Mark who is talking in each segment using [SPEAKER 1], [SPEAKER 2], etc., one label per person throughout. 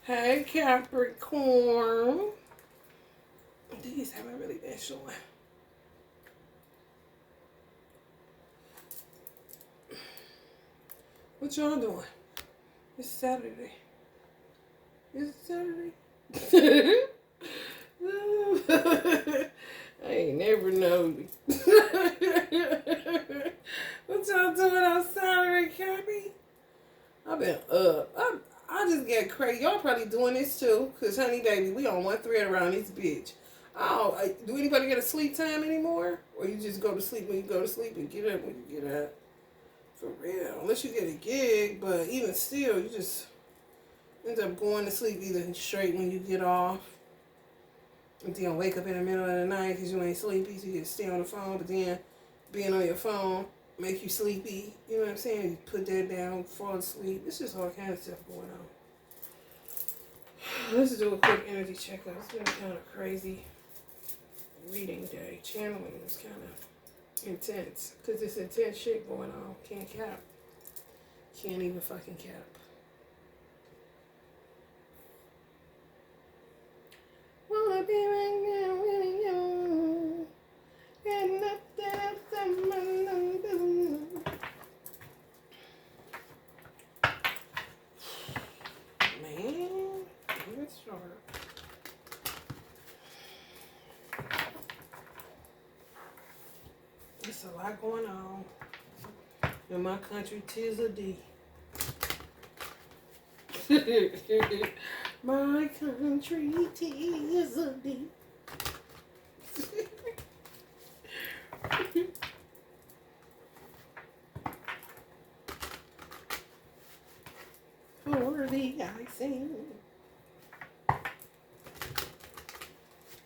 [SPEAKER 1] Hey, Capricorn. These haven't really been showing. What y'all doing? It's Saturday. Is it Saturday? I ain't never known. What y'all doing on Saturday, Cappy? I've been up. I just get crazy. Y'all probably doing this too, cause honey baby, we on one thread around this bitch. Oh, do anybody get a sleep time anymore, or you just go to sleep when you go to sleep and get up when you get up? For real, unless you get a gig, but even still, you just end up going to sleep either straight when you get off, and then wake up in the middle of the night because you ain't sleepy, so you get to stay on the phone, but then being on your phone make you sleepy. You know what I'm saying? You put that down, fall asleep. It's just all kind of stuff going on. Let's do a quick energy checkup. It's been kind of crazy reading day. Channeling is kind of intense because it's intense shit going on. Can't cap. Can't even fucking cap. Wanna be right now with you. And nothing else in my life. Man, it's sharp. There's a lot going on. In my country, 'tis a D. My country, 'tis a D. For the I sing.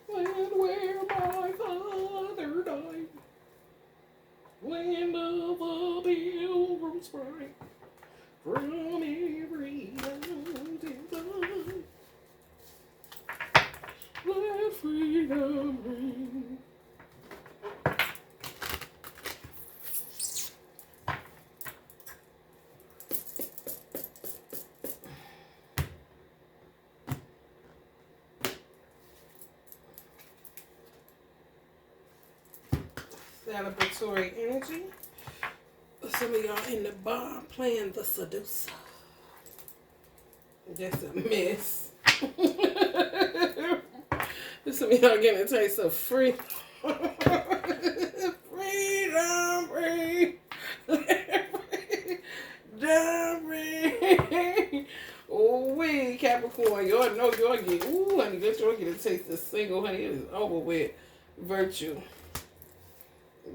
[SPEAKER 1] Where my father died. Land of the pilgrims bright. From every mountain side. Let freedom ring. Celebratory energy. Some of y'all in the bar playing the seducer. That's a mess. Some of y'all getting a taste of free. Freedom, free. Freedom, free. Oh, wait, Capricorn. Y'all know y'all get, ooh, honey, let y'all get a taste of single, honey. It is over with. Virtue.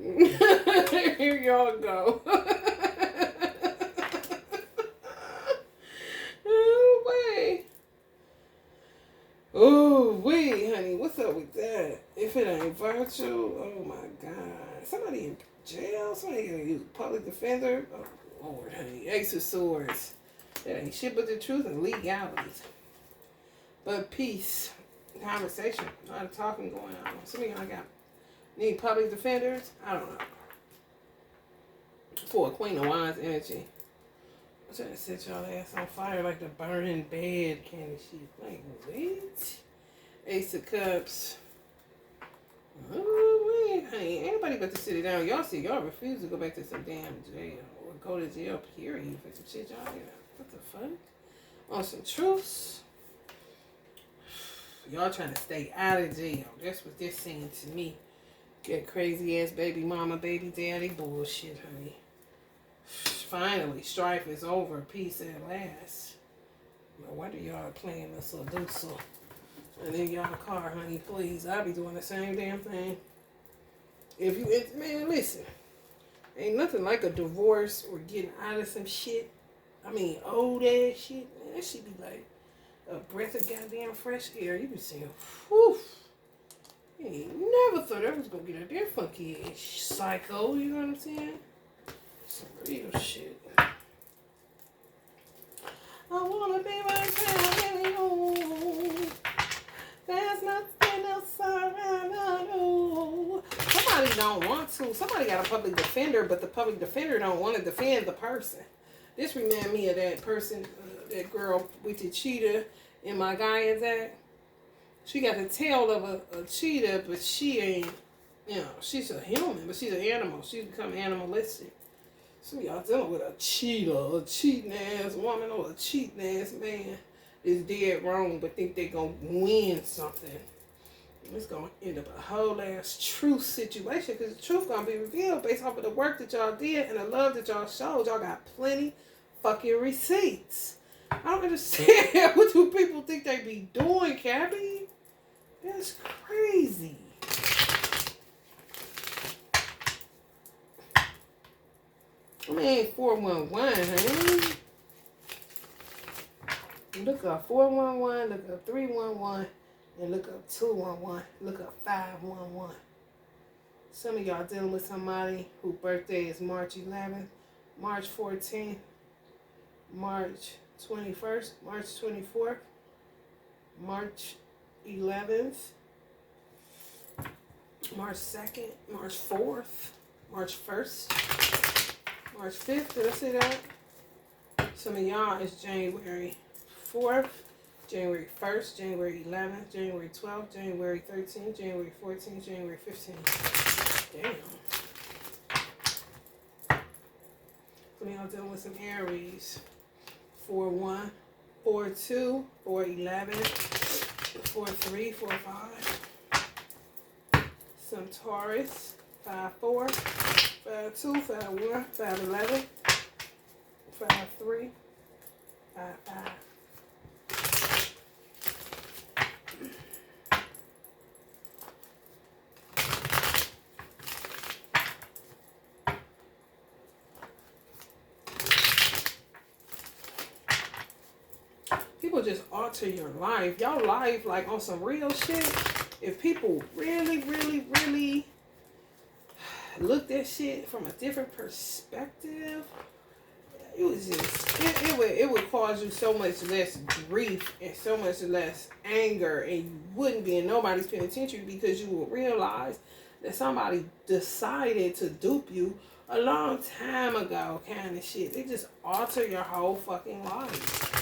[SPEAKER 1] Here y'all go. Oh, wait. Oh, wait, honey. What's up with that? If it ain't virtue, oh my God. Somebody in jail? Somebody gonna use public defender? Oh, Lord, honey. Ace of Swords. That ain't shit but the truth and legalities. But peace. Conversation. A lot of talking going on. Some of y'all need public defenders? I don't know. For a Queen of Wands energy. I'm trying to set y'all ass on fire like the burning bed kind of shit. Like, what? Ace of Cups. Oh, wait, honey. Ain't nobody but to sit it down. Y'all see, y'all refuse to go back to some damn jail. Or go to jail, period, for some shit y'all get. What the fuck? On some truths. Y'all trying to stay out of jail. That's what they're saying to me. Get crazy ass baby mama, baby daddy bullshit, honey. Finally, strife is over. Peace at last. No wonder y'all playing the seducer. And then y'all car, honey, please. I'll be doing the same damn thing. If you, man, listen. Ain't nothing like a divorce or getting out of some shit. I mean, old ass shit. Man, that shit be like a breath of goddamn fresh air. You be saying, whew. You ain't never thought I was gonna get out there funky ass psycho, you know what I'm saying? Some real shit. I wanna be right there with you. There's nothing else I know. Somebody don't want to. Somebody got a public defender, but the public defender don't want to defend the person. This reminds me of that person, that girl with the cheetah in my Gaia deck. She got the tail of a cheetah, but she ain't, she's a human, but she's an animal. She's become animalistic. Some of y'all dealing with a cheetah, a cheating ass woman or a cheating ass man is dead wrong, but think they gonna win something. It's gonna end up a whole ass truth situation, because the truth gonna be revealed based off of the work that y'all did and the love that y'all showed. Y'all got plenty fucking receipts. I don't understand what do people think they be doing, Cappy? That's crazy. I mean, 411, honey. Look up 411, look up 311, and look up 211, look up 511. Some of y'all dealing with somebody whose birthday is March 11th, March 14th, March 21st, March 24th, March 11th, March 2nd, March 4th, March 1st, March 5th. Did I say that? Some of y'all is January 4th, January 1st, January 11th, January 12th, January 13th, January 14th, January 15th. Damn. Some of y'all dealing with some Aries. 4-1, 4-2, 4-11, 4-3, 4-5. Some Taurus. 5-4, 5-2, 5-1, 5-11, 5-3, 5-5. People just alter your life. Y'all life, like, on some real shit. If people really, really, really looked at shit from a different perspective, it was just, it would cause you so much less grief and so much less anger, and you wouldn't be in nobody's penitentiary, because you would realize that somebody decided to dupe you a long time ago, kind of shit. They just alter your whole fucking life.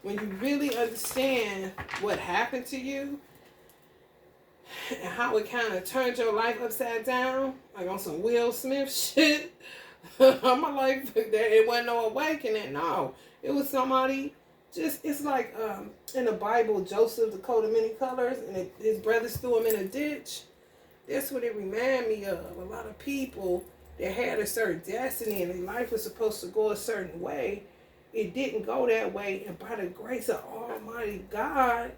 [SPEAKER 1] When you really understand what happened to you and how it kind of turned your life upside down, like on some Will Smith shit. My life, it wasn't no awakening. No, it was somebody. Just, it's like in the Bible, Joseph, the coat of many colors, and his brothers threw him in a ditch. That's what it reminded me of. A lot of people that had a certain destiny and their life was supposed to go a certain way. It didn't go that way, and by the grace of Almighty God,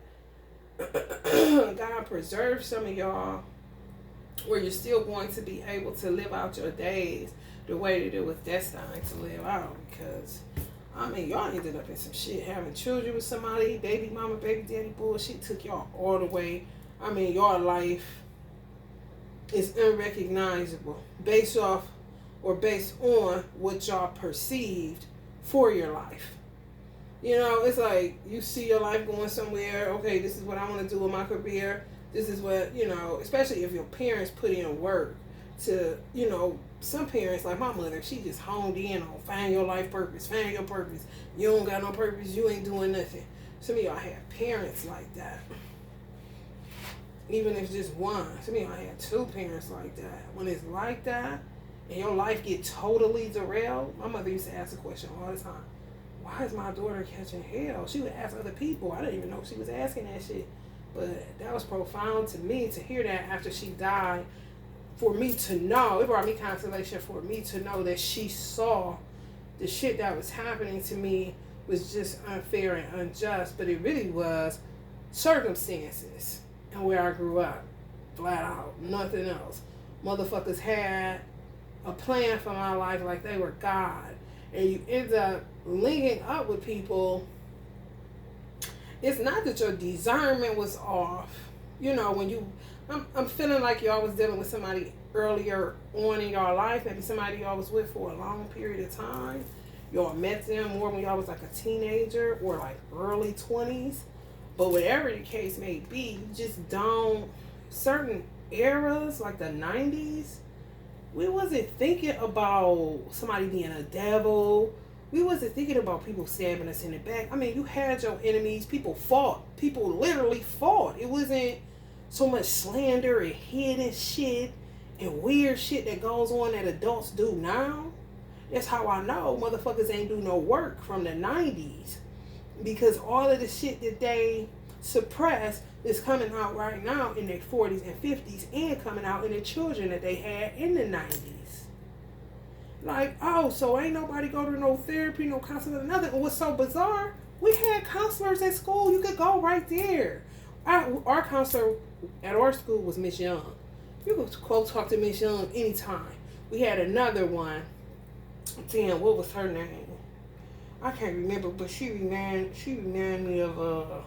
[SPEAKER 1] God preserved some of y'all where you're still going to be able to live out your days the way that it was destined to live out. Because, I mean, y'all ended up in some shit, having children with somebody, baby mama, baby daddy bullshit, took y'all all the way. I mean, your life is unrecognizable based off or based on what y'all perceived for your life. You know, it's like you see your life going somewhere. Okay, this is what I want to do with my career. This is what, you know, especially if your parents put in work to, you know, some parents, like my mother, she just honed in on find your life purpose, find your purpose. You don't got no purpose, you ain't doing nothing. Some of y'all have parents like that. Even if it's just one. Some of y'all had two parents like that. When it's like that, and your life get totally derailed, my mother used to ask the question all the time, why is my daughter catching hell? She would ask other people. I didn't even know she was asking that shit. But that was profound to me to hear that after she died. For me to know, it brought me consolation for me to know that she saw the shit that was happening to me was just unfair and unjust. But it really was circumstances and where I grew up. Flat out. Nothing else. Motherfuckers had a plan for my life like they were God. And you end up linking up with people. It's not that your discernment was off. You know, when you, I'm feeling like y'all was dealing with somebody earlier on in y'all life. Maybe somebody y'all was with for a long period of time. Y'all met them more when y'all was like a teenager or like early 20s. But whatever the case may be, you just don't, certain eras like the 90s, we wasn't thinking about somebody being a devil We wasn't thinking about people stabbing us in the back. I mean, you had your enemies. People fought. People literally fought. It wasn't so much slander and hidden shit and weird shit that goes on that adults do now. That's how I know motherfuckers ain't do no work from the 90s. Because all of the shit that they suppressed is coming out right now in their 40s and 50s and coming out in the children that they had in the 90s. Like, oh, so ain't nobody go to no therapy, no counseling, nothing. And what's so bizarre, we had counselors at school. You could go right there. Our counselor at our school was Miss Young. You could go talk to Miss Young anytime. We had another one. Damn, what was her name? I can't remember, but she reminded me of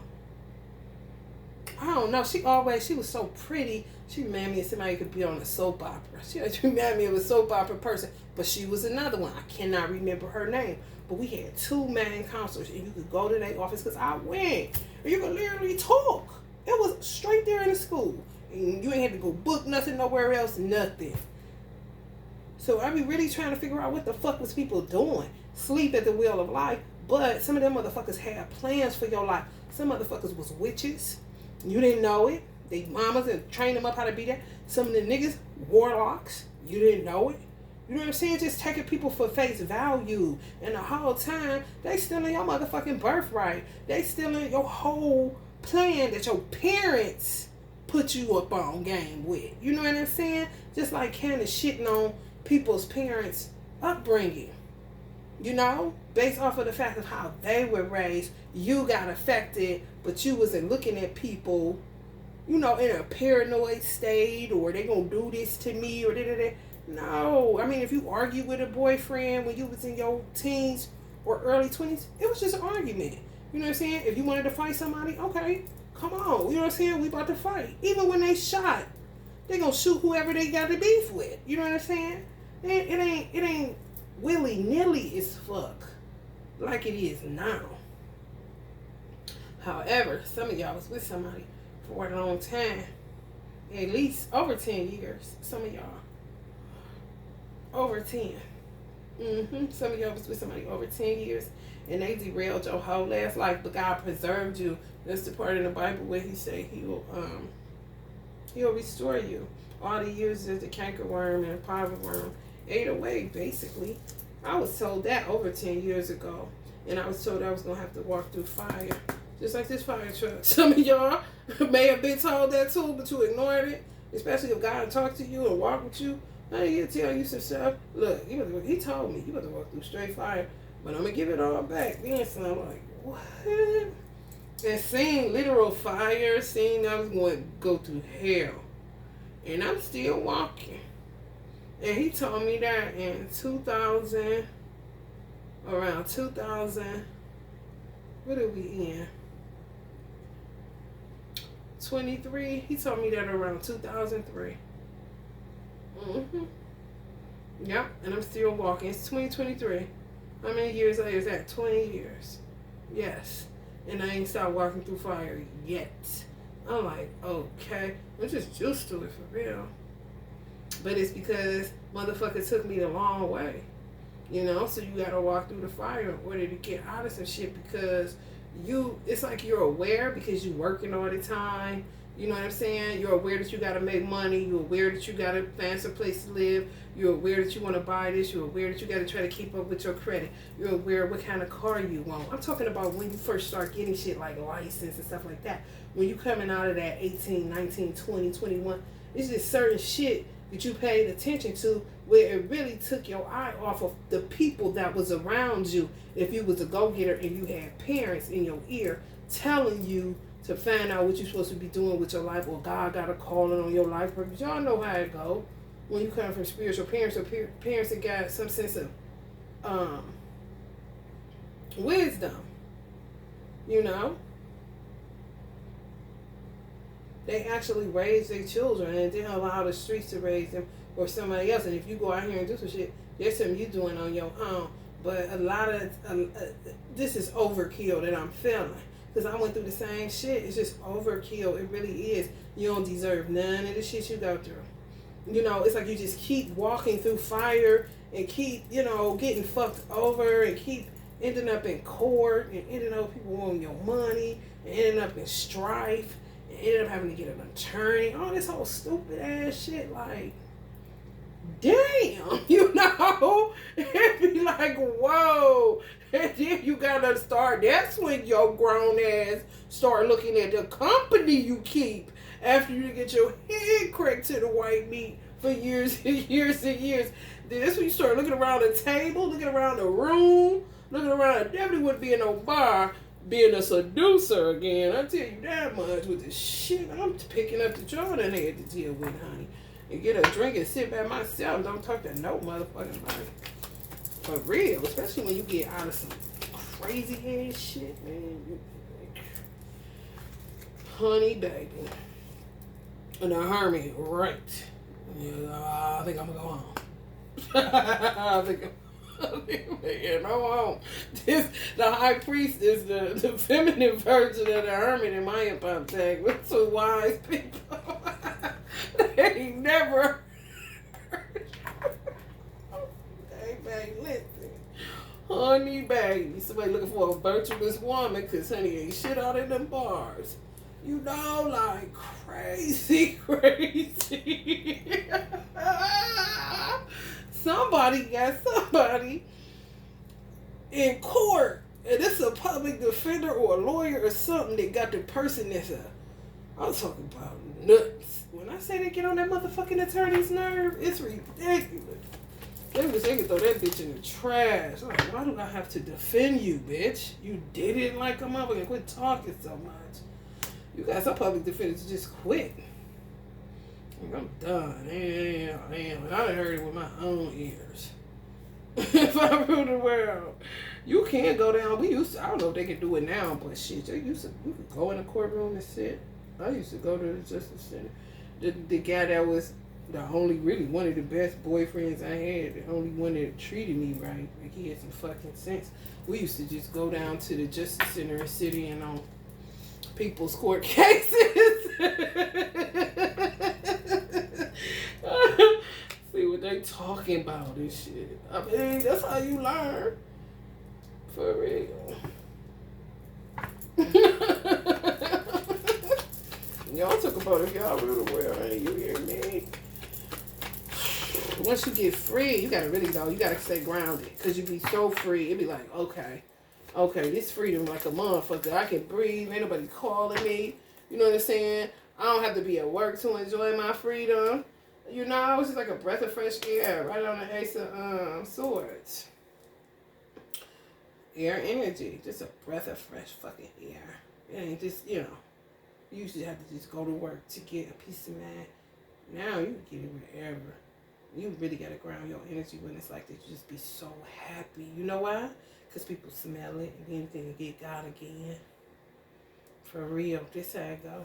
[SPEAKER 1] I don't know. She was so pretty. She reminded me of somebody who could be on a soap opera. She reminded me of a soap opera person, but she was another one. I cannot remember her name. But we had two main counselors, and you could go to their office because I went, and you could literally talk. It was straight there in the school, and you ain't had to go book nothing nowhere else, nothing. So I be really trying to figure out what the fuck was people doing. Sleep at the wheel of life, but some of them motherfuckers had plans for your life. Some motherfuckers was witches. You didn't know it. They mamas and trained them up how to be that. Some of the niggas, warlocks. You didn't know it. You know what I'm saying? Just taking people for face value. And the whole time, they stealing your motherfucking birthright. They stealing your whole plan that your parents put you up on game with. You know what I'm saying? Just like kind of shitting on people's parents' upbringing. You know? Based off of the fact of how they were raised, you got affected, but you wasn't looking at people, you know, in a paranoid state, or they gonna do this to me, or da-da-da. No. I mean, if you argue with a boyfriend when you was in your teens or early 20s, it was just an argument. You know what I'm saying? If you wanted to fight somebody, okay, come on. You know what I'm saying? We about to fight. Even when they shot, they gonna shoot whoever they got the beef with. You know what I'm saying? It ain't willy-nilly as fuck like it is now. However, some of y'all was with somebody for a long time. At least over 10 years. Some of y'all. Over 10. Some of y'all was with somebody over 10 years. And they derailed your whole last life. But God preserved you. That's the part in the Bible where he say he'll restore you. All the years that the cankerworm and poverworm ate away, basically. I was told that over 10 years ago. And I was told I was going to have to walk through fire. Just like this fire truck. Some of y'all may have been told that too, but you ignored it. Especially if God talked to you and walked with you. He'll tell you some stuff. Look, he told me, you got to walk through straight fire. But I'm going to give it all back. Then so I'm like, what? And seeing literal fire, seeing I was going to go through hell. And I'm still walking. And he told me that in around 2000, what are we in? 23. He told me that around 2003. Yep, and I'm still walking. It's 2023. How many years later is that? 20 years. Yes. And I ain't stopped walking through fire yet. I'm like, okay. I'm just used to it for real. But it's because motherfucker took me the long way. You know, so you gotta walk through the fire in order to get out of some shit, because it's like you're aware because you're working all the time. You know what I'm saying? You're aware that you gotta make money. You're aware that you gotta find some place to live. You're aware that you want to buy this. You're aware that you gotta try to keep up with your credit. You're aware of what kind of car you want. I'm talking about when you first start getting shit like license and stuff like that. When you coming out of that 18, 19, 20, 21, it's just certain shit that you paid attention to where it really took your eye off of the people that was around you. If you was a go-getter and you had parents in your ear telling you to find out what you're supposed to be doing with your life, or God got a calling on your life purpose. Y'all know how it go when you come from spiritual parents, or parents that got some sense of wisdom. You know, they actually raised their children and didn't allow the streets to raise them or somebody else. And if you go out here and do some shit, there's something you doing on your own. But a lot of this is overkill that I'm feeling. Because I went through the same shit. It's just overkill. It really is. You don't deserve none of the shit you go through. You know, it's like you just keep walking through fire and keep, you know, getting fucked over and keep ending up in court, and ending up people wanting your money, and ending up in strife, and ending up having to get an attorney, all this whole stupid ass shit, like, damn, you know? It'd be like, whoa. And then you gotta start, that's when your grown ass start looking at the company you keep after you get your head cracked to the white meat for years and years and years. Then that's when you start looking around the table, looking around the room, looking around. It definitely wouldn't be in no bar being a seducer again. I tell you that much with the shit I'm picking up the joint I had to deal with, honey. And get a drink and sit by myself. Don't talk to no motherfucking body. For real. Especially when you get out of some crazy ass shit, man. Honey, baby. And the hermit, right. Yeah, I think I'm gonna go home. I think yeah, no home. The high priest is the feminine version of the hermit in my pump tag. We're two wise people. They ain't never. Hey, baby, listen. Honey, baby. Somebody looking for a virtuous woman because, honey, ain't shit out in them bars. You know, like crazy. Somebody got somebody in court, and it's a public defender or a lawyer or something that got the person that's I'm talking about nuts. When I say they get on that motherfucking attorney's nerve, it's ridiculous. They can throw that bitch in the trash. I'm like, why do I have to defend you, bitch? You didn't like a motherfucker. Quit talking so much. You got some public defenders just quit. I'm done. Damn. And I done heard it with my own ears. If I rule the world, you can go down. I don't know if they can do it now, but shit, you could go in the courtroom and sit. I used to go to the Justice Center. The guy that was the only, really one of the best boyfriends I had, the only one that treated me right, like he had some fucking sense. We used to just go down to the Justice Center and sit in on people's court cases. See what they talking about and shit. I mean, that's how you learn. For real. Y'all talk about if y'all rule the world, ain't you hear me? Once you get free, you gotta really go. You gotta stay grounded. Because you be so free. It be like, okay, this freedom like a motherfucker. I can breathe. Ain't nobody calling me. You know what I'm saying? I don't have to be at work to enjoy my freedom. You know, it's just like a breath of fresh air. Right on the Ace of Swords. Air energy. Just a breath of fresh fucking air. It ain't just, you know. You usually have to just go to work to get a peace of mind. Now you can get it wherever. You really got to ground your energy when it's like that. You just be so happy. You know why? Because people smell it and then they get God again. For real. This how it go.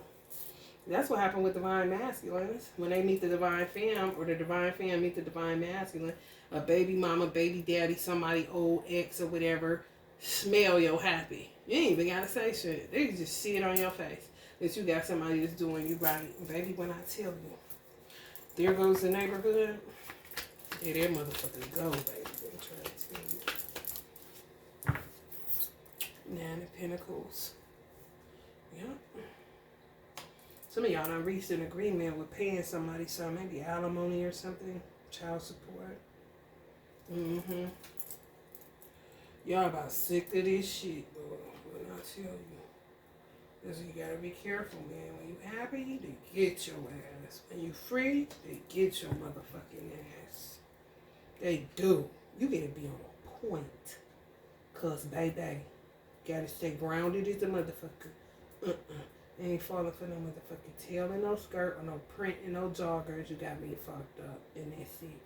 [SPEAKER 1] That's what happened with divine masculines. When they meet the divine femme, or the divine femme meet the divine masculine, a baby mama, baby daddy, somebody old ex or whatever, smell your happy. You ain't even got to say shit. They just see it on your face that you got somebody that's doing you right. Baby, when I tell you, there goes the neighborhood, there that motherfucker go, baby. I'm trying to tell you. Nine of Pentacles. Yep. Some of y'all done reached an agreement with paying somebody some, maybe alimony or something, child support. Mm-hmm. Y'all about sick of this shit, boy. When I tell you. Because you gotta be careful, man. When you happy, they get your ass. When you free, they get your motherfucking ass. They do. You gotta be on point. Cause, baby, gotta stay grounded as a motherfucker. Ain't falling for no motherfucking tail in no skirt or no print in no joggers. You got me fucked up. And that's it.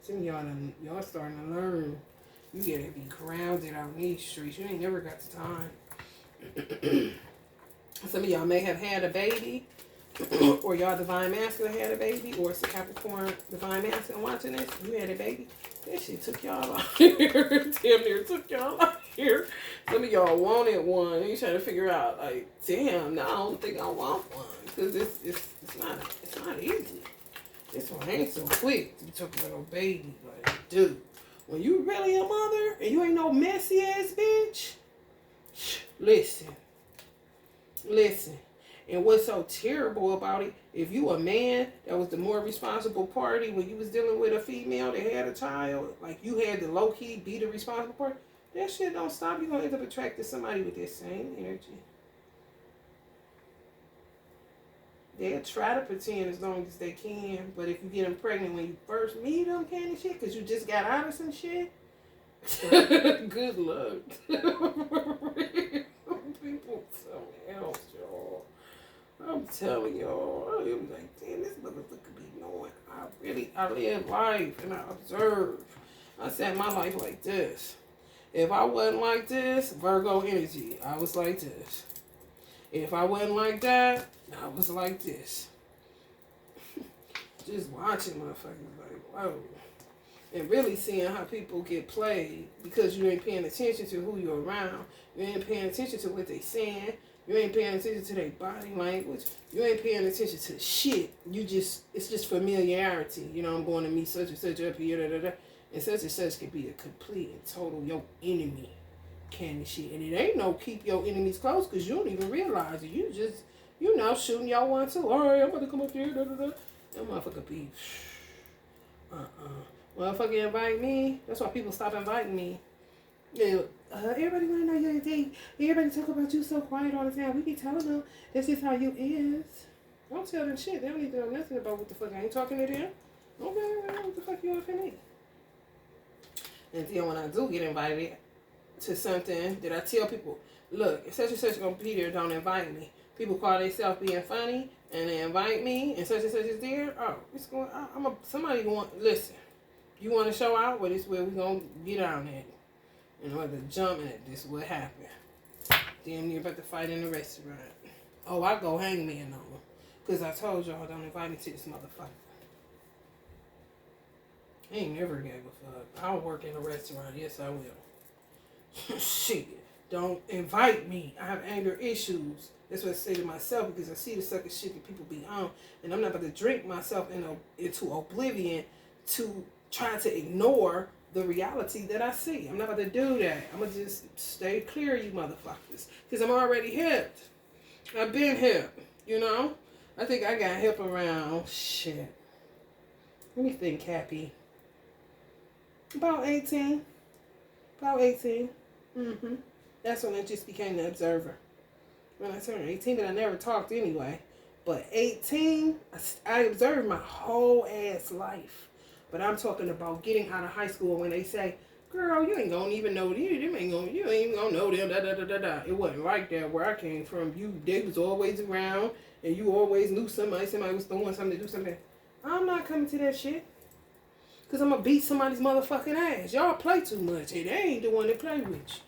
[SPEAKER 1] Some of y'all starting to learn. You gotta be grounded on these streets. You ain't never got the time. Some of y'all may have had a baby, or y'all divine masculine had a baby, or it's a Capricorn divine masculine watching this. You had a baby. That shit took y'all out here. Damn near took y'all out here. Some of y'all wanted one. And you trying to figure out, like, damn, no, I don't think I want one. Because it's not easy. This one ain't so quick. You talking about a baby. Like, dude, When you really a mother and you ain't no messy ass bitch, listen. And what's so terrible about it, if you a man that was the more responsible party when you was dealing with a female that had a child, like you had to low-key be the responsible party, that shit don't stop. You're going to end up attracting somebody with that same energy. They'll try to pretend as long as they can, but if you get them pregnant when you first meet them, kind of shit, because you just got out of some shit, good luck. People something else, y'all. I'm telling y'all, I was like, damn, this motherfucker be knowing. I live life and I observe. I set my life like this. If I wasn't like this, Virgo energy, I was like this. If I wasn't like that, I was like this. Just watching motherfuckers like, whoa. And really seeing how people get played because you ain't paying attention to who you're around. You ain't paying attention to what they saying. You ain't paying attention to their body language. You ain't paying attention to shit. It's just familiarity. You know, I'm going to meet such and such up here, da, da, da. And such can be a complete and total your enemy kind of shit. And it ain't no keep your enemies close because you don't even realize it. You just, shooting y'all one too. All right, I'm about to come up here, da, da, da. That motherfucker be, motherfucker invite me. That's why people stop inviting me. Yeah, everybody want to know your day. Everybody talk about you so quiet all the time. We be telling them this is how you is. Don't tell them shit. They don't need to know nothing about what the fuck I ain't talking to them. Okay, what the fuck you offering me? And then when I do get invited to something that I tell people, look, if such and such gonna be there, don't invite me. People call themselves being funny and they invite me and such is there. Oh, it's going. Somebody going. Listen, you want to show out? Well, this is where we gonna get on it. And whether jumping at this, what happened? Damn near about to fight in the restaurant. Oh, I go hangman on them. Because I told y'all don't invite me to this motherfucker. I ain't never gave a fuck. I'll work in a restaurant. Yes, I will. Shit. Don't invite me. I have anger issues. That's what I say to myself because I see the sucker shit that people be on. And I'm not about to drink myself into oblivion to try to ignore the reality that I see. I'm not about to do that. I'm going to just stay clear, you motherfuckers. Because I'm already hipped. I've been hip, you know? I think I got hip around, shit. Let me think, Cappy. About 18. Mm-hmm. That's when I just became the observer. When I turned 18, but I never talked anyway. But 18, I observed my whole ass life. But I'm talking about getting out of high school when they say, girl, you ain't gonna even know you ain't even gonna know them, da da da da da. It wasn't like that where I came from. They was always around and you always knew somebody was doing something to do something. I'm not coming to that shit. Cause I'm gonna beat somebody's motherfucking ass. Y'all play too much. Hey, they ain't the one that play with you.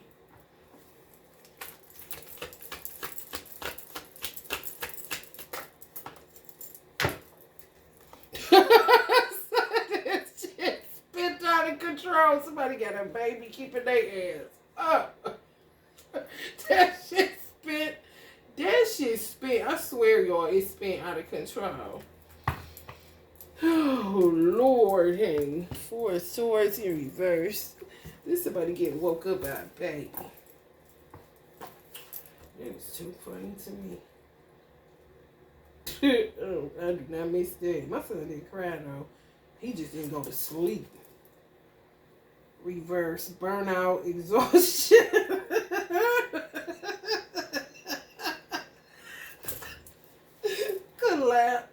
[SPEAKER 1] Control. Somebody got a baby keeping their ass up. That shit spent. I swear, y'all, it spent out of control. Oh, Lord, hey. 4 of Swords in reverse. This somebody getting woke up by a baby. That was too funny to me. Oh, I do not miss that. My son didn't cry, though. He just didn't go to sleep. Reverse, burnout, exhaustion. Collapse,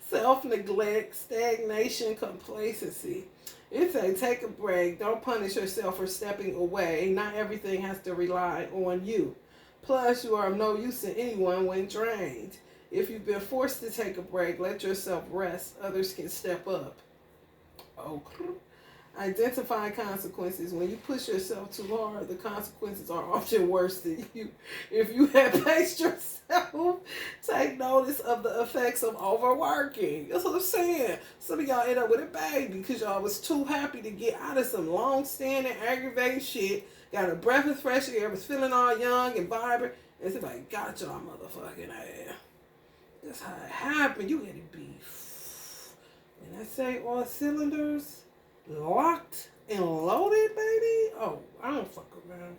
[SPEAKER 1] self-neglect, stagnation, complacency. It's a take a break. Don't punish yourself for stepping away. Not everything has to rely on you. Plus, you are of no use to anyone when drained. If you've been forced to take a break, let yourself rest. Others can step up. Okay. Identify consequences. When you push yourself too hard, the consequences are often worse than you. If you have paced yourself, take notice of the effects of overworking. That's what I'm saying. Some of y'all end up with a baby because y'all was too happy to get out of some long-standing, aggravating shit. Got a breath of fresh air, was feeling all young and vibrant, and somebody got y'all motherfucking ass. That's how it happened. You had to be, when I say all cylinders locked, and loaded, baby. Oh, I don't fuck around.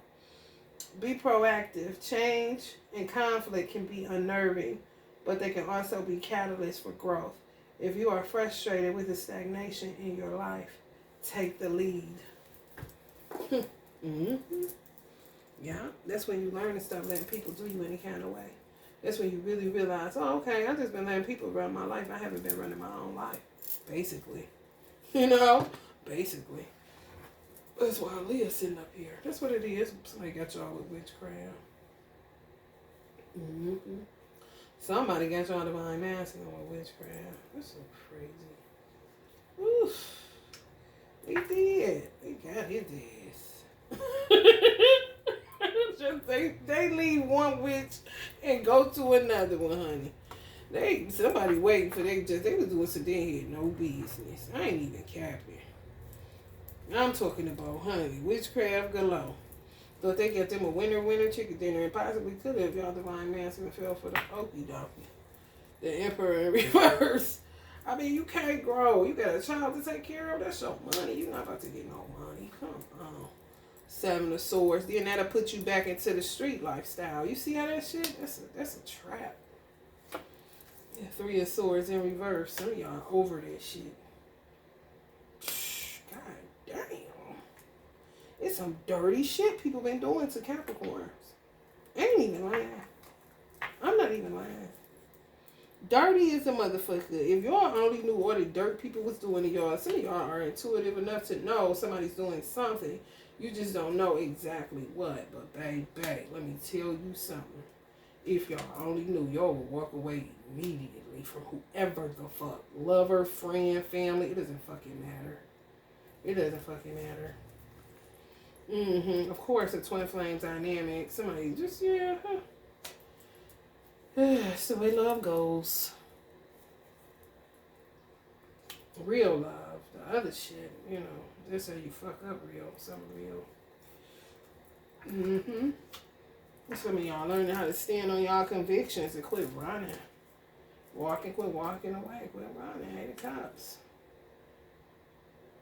[SPEAKER 1] Be proactive. Change and conflict can be unnerving, but they can also be catalysts for growth. If you are frustrated with the stagnation in your life, take the lead. Mm-hmm. Yeah, that's when you learn to stop letting people do you any kind of way. That's when you really realize, oh, okay, I've just been letting people run my life. I haven't been running my own life, basically. You know, basically. That's why Leah's sitting up here. That's what it is. Somebody got y'all with witchcraft. Mm-hmm. Somebody got y'all divine masculine with witchcraft. That's so crazy. Oof. We did. We got his ass. Just they leave one witch and go to another one, honey. Somebody waiting for they was doing some dead no business. I ain't even capping. I'm talking about, honey, witchcraft galore. Thought they get them a winter chicken dinner and possibly could have y'all divine masculine fell for the okie dokie. The emperor in reverse. I mean, you can't grow. You got a child to take care of. That's your money. You're not about to get no money. Come on. Seven of Swords. Then that'll put you back into the street lifestyle. You see how that shit? That's a trap. Yeah, Three of Swords in reverse. Some of y'all over that shit. God damn. It's some dirty shit people been doing to Capricorns. I ain't even lying. I'm not even lying. Dirty is a motherfucker. If y'all only knew what the dirt people was doing to y'all, some of y'all are intuitive enough to know somebody's doing something. You just don't know exactly what. But baby, let me tell you something. If y'all only knew, y'all would walk away immediately from whoever the fuck. Lover, friend, family. It doesn't fucking matter. It doesn't fucking matter. Of course, a twin flame dynamic. Somebody just, yeah. That's the way love goes. Real love. The other shit, you know, that's how you fuck up real. Something real. Some of y'all learning how to stand on y'all convictions and quit running. Quit walking away. Quit running. Hey, the cops.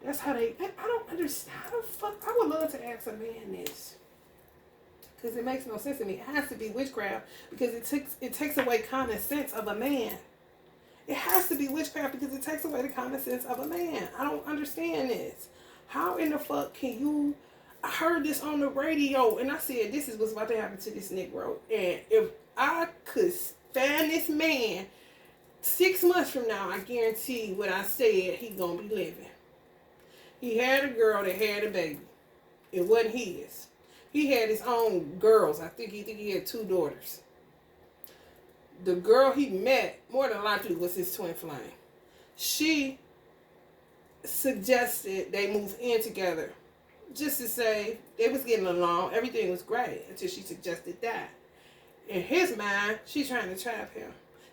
[SPEAKER 1] That's how they, I don't understand. How the fuck, I would love to ask a man this. Because it makes no sense to me. It has to be witchcraft because it takes away common sense of a man. It has to be witchcraft because it takes away the common sense of a man. I don't understand this. How in the fuck can you... I heard this on the radio and I said this is what's about to happen to this Negro. And if I could find this man 6 months from now, I guarantee what I said he gonna be living. He had a girl that had a baby. It wasn't his. He had his own girls. I think he had 2 daughters. The girl he met, more than likely, was his twin flame. She suggested they move in together. Just to say, they was getting along. Everything was great until she suggested that. In his mind, she's trying to trap him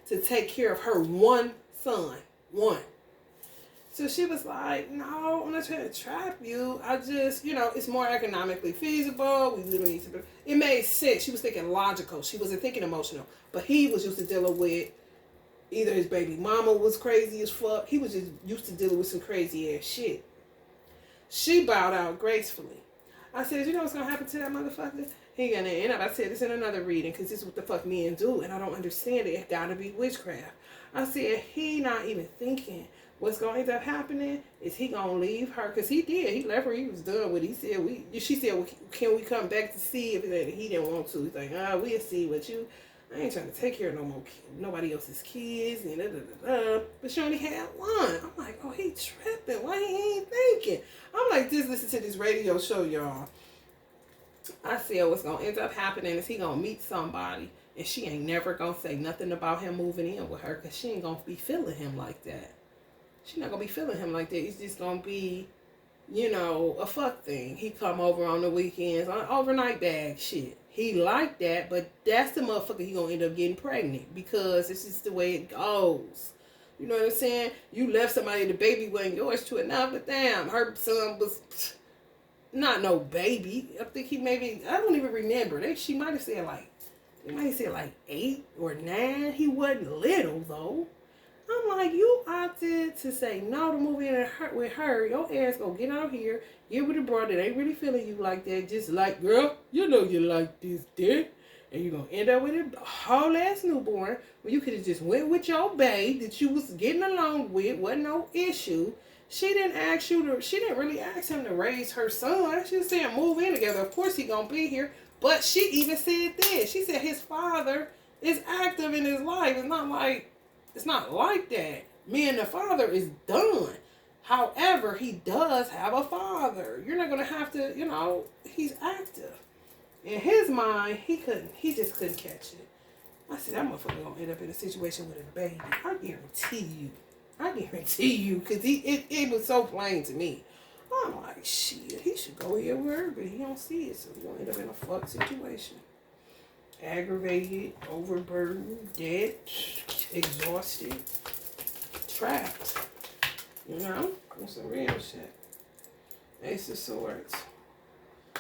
[SPEAKER 1] to take care of her one son. One. So she was like, no, I'm not trying to trap you. I just, it's more economically feasible. We literally need to... It made sense. She was thinking logical. She wasn't thinking emotional. But he was used to dealing with either his baby mama was crazy as fuck. He was just used to dealing with some crazy ass shit. She bowed out gracefully. I said, you know what's going to happen to that motherfucker? He going to end up... I said this in another reading because this is what the fuck men do. And I don't understand it. It got to be witchcraft. I said, he not even thinking... What's going to end up happening is he going to leave her. Because he did. He left her. He was done with it. He said, she said, well, can we come back to see if he didn't want to? He's like, we'll see what you... I ain't trying to take care of nobody else's kids. And But she only had one. I'm like, oh, he tripping. Why he ain't thinking? I'm like, just listen to this radio show, y'all. I said, what's going to end up happening is he going to meet somebody. And she ain't never going to say nothing about him moving in with her. Because she ain't going to be feeling him like that. She's not going to be feeling him like that. It's just going to be, a fuck thing. He come over on the weekends on overnight bag shit. He like that, but that's the motherfucker he going to end up getting pregnant because it's just the way it goes. You know what I'm saying? You left somebody, the baby wasn't yours to enough, but damn, her son was not no baby. I think I don't even remember. She might have said like 8 or 9. He wasn't little though. I'm like, you opted to say no to moving in with her. Your ass gonna get out here, get with a bro that ain't really feeling you like that. Just like, girl, you know you like this dick. And you're gonna end up with a whole ass newborn when you could have just went with your babe that you was getting along with, wasn't no issue. She didn't she didn't really ask him to raise her son. She just said move in together. Of course he gonna be here. But she even said this. She said his father is active in his life. It's not like that. Me and the father is done. However, he does have a father. You're not gonna have to, he's active. In his mind, he just couldn't catch it. I said, that motherfucker gonna end up in a situation with a baby. I guarantee you, because it was so plain to me. I'm like, shit, he should go here with her, but he don't see it, so he gonna end up in a fuck situation. Aggravated, overburdened, dead, exhausted, trapped. That's some real shit. Ace of Swords.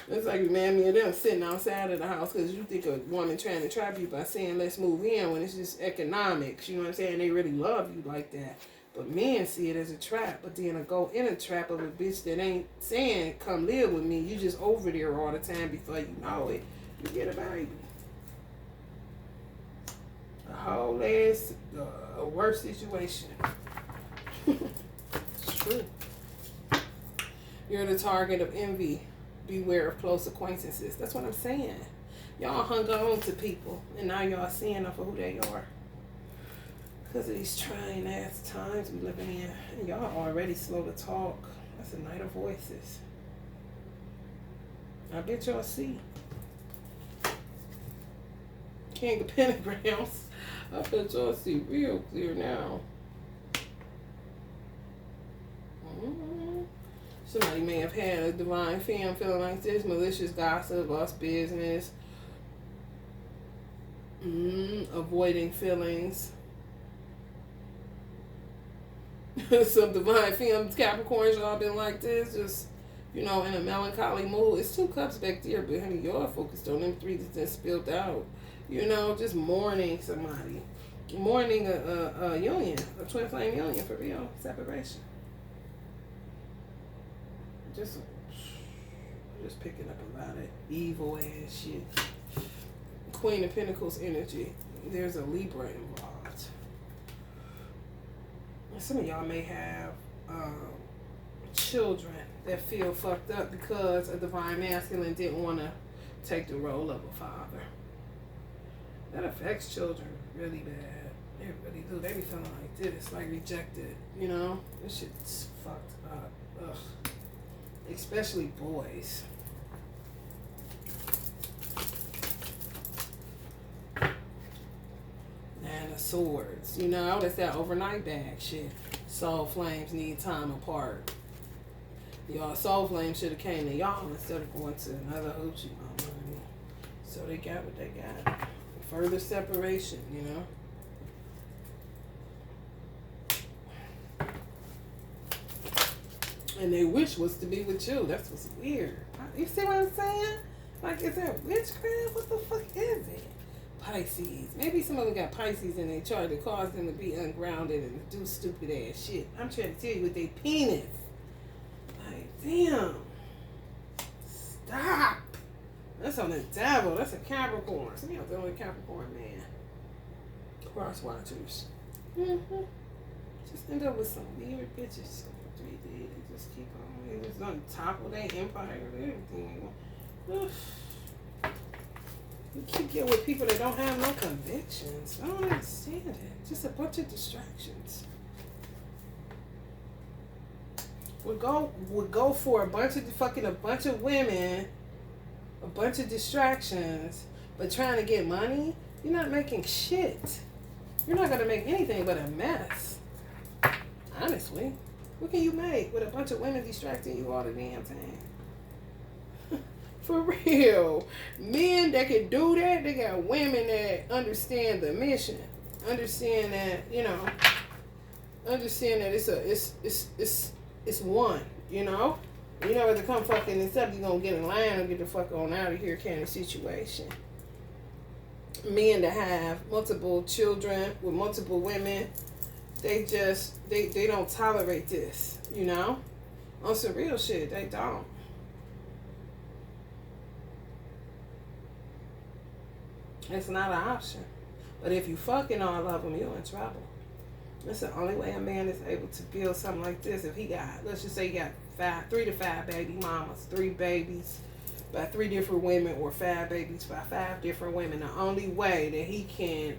[SPEAKER 1] It's like you man me and them sitting outside of the house because you think a woman trying to trap you by saying let's move in when it's just economics. You know what I'm saying? They really love you like that. But men see it as a trap. But then to go in a trap of a bitch that ain't saying come live with me, you just over there all the time before you know it, you get a baby. A whole ass worse situation. It's true. You're the target of envy. Beware of close acquaintances. That's what I'm saying. Y'all hung on to people, and now y'all seeing them for who they are. Because of these trying ass times we living in. And y'all already slow to talk. That's a Knight of Voices. I bet y'all see. King of Pentagrams. I bet y'all see real clear now. Somebody may have had a divine femme feeling like this, malicious gossip, lost business, avoiding feelings. Some divine femmes, Capricorns, y'all been like this, just, in a melancholy mood. It's 2 cups back there, but honey, y'all focused on them 3 that just spilled out. Just mourning somebody. Mourning a union, a twin flame union for real, separation. Just picking up a lot of evil ass shit. Queen of Pentacles energy. There's a Libra involved. Some of y'all may have children that feel fucked up because a divine masculine didn't want to take the role of a father. That affects children really bad. They really do. They be feeling like this, like rejected. This shit's fucked up. Ugh. Especially boys. And the Swords. That's that overnight bag shit. Soul flames need time apart. Y'all soul flames should have came to y'all instead of going to another hoochie mama. So they got what they got. Further separation, And their wish was to be with you. That's what's weird. You see what I'm saying? Like, is that witchcraft? What the fuck is it? Pisces. Maybe some of them got Pisces in their chart that caused them to be ungrounded and do stupid ass shit. I'm trying to tell you with their penis. Like, damn. Stop. That's on the devil. That's a Capricorn. Some of y'all dealing with Capricorn, man. Cross watchers. Just end up with some weird bitches. 3D. They just keep on. They just on top of their empire and everything. Ugh. You keep getting with people that don't have no convictions. I don't understand it. Just a bunch of distractions. Would go for a bunch of women, a bunch of distractions, but trying to get money, you're not making shit. You're not gonna make anything but a mess. Honestly. What can you make with a bunch of women distracting you all the damn time? For real. Men that can do that, they got women that understand the mission. Understand that, understand that it's one, You know whether to come fucking and stuff, you're gonna get in line or get the fuck on out of here kind of situation. Men that have multiple children with multiple women, They don't tolerate this, you know? On some real shit, they don't. It's not an option. But if you fucking all of them, you're in trouble. That's the only way a man is able to build something like this. If he got, let's just say he got 3 to 5 baby mamas, 3 babies by 3 different women, or 5 babies by 5 different women. The only way that he can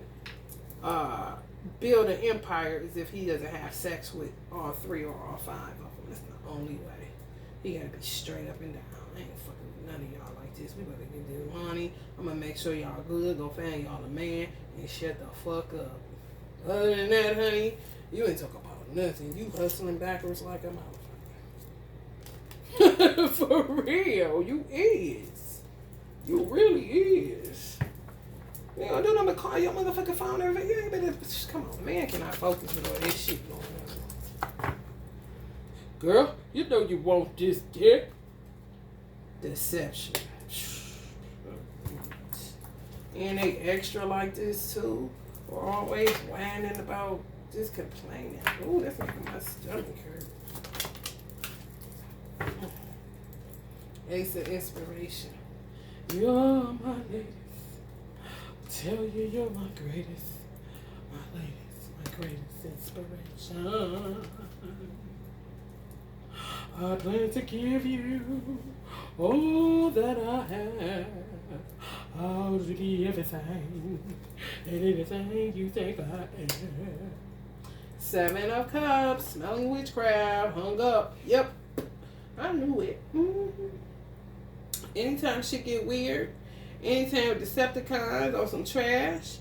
[SPEAKER 1] build an empire is if he doesn't have sex with all 3 or all 5 of them. That's the only way. He gotta be straight up and down. I ain't fucking with none of y'all like this. We better get this money. I'm gonna make sure y'all good. Go find y'all a man and shut the fuck up. Other than that, honey, you ain't talking about nothing. You hustling backwards like a motherfucker. For real, you is. You really is. You know, do nothing but call your motherfucking phone every day. Yeah, come on, man cannot focus with all this shit going on. Girl, you know you want this dick. Deception. And they extra like this too. Or always whining about just complaining. Ooh, that's making my stomach hurt. Ace of Inspiration. You're my latest. Tell you you're my greatest. My latest, my greatest inspiration. I plan to give you all that I have. I'll give you everything and anything you think I am. 7 of Cups, smelling witchcraft, hung up. Yep, I knew it. Anytime shit get weird, anytime Decepticons or some trash,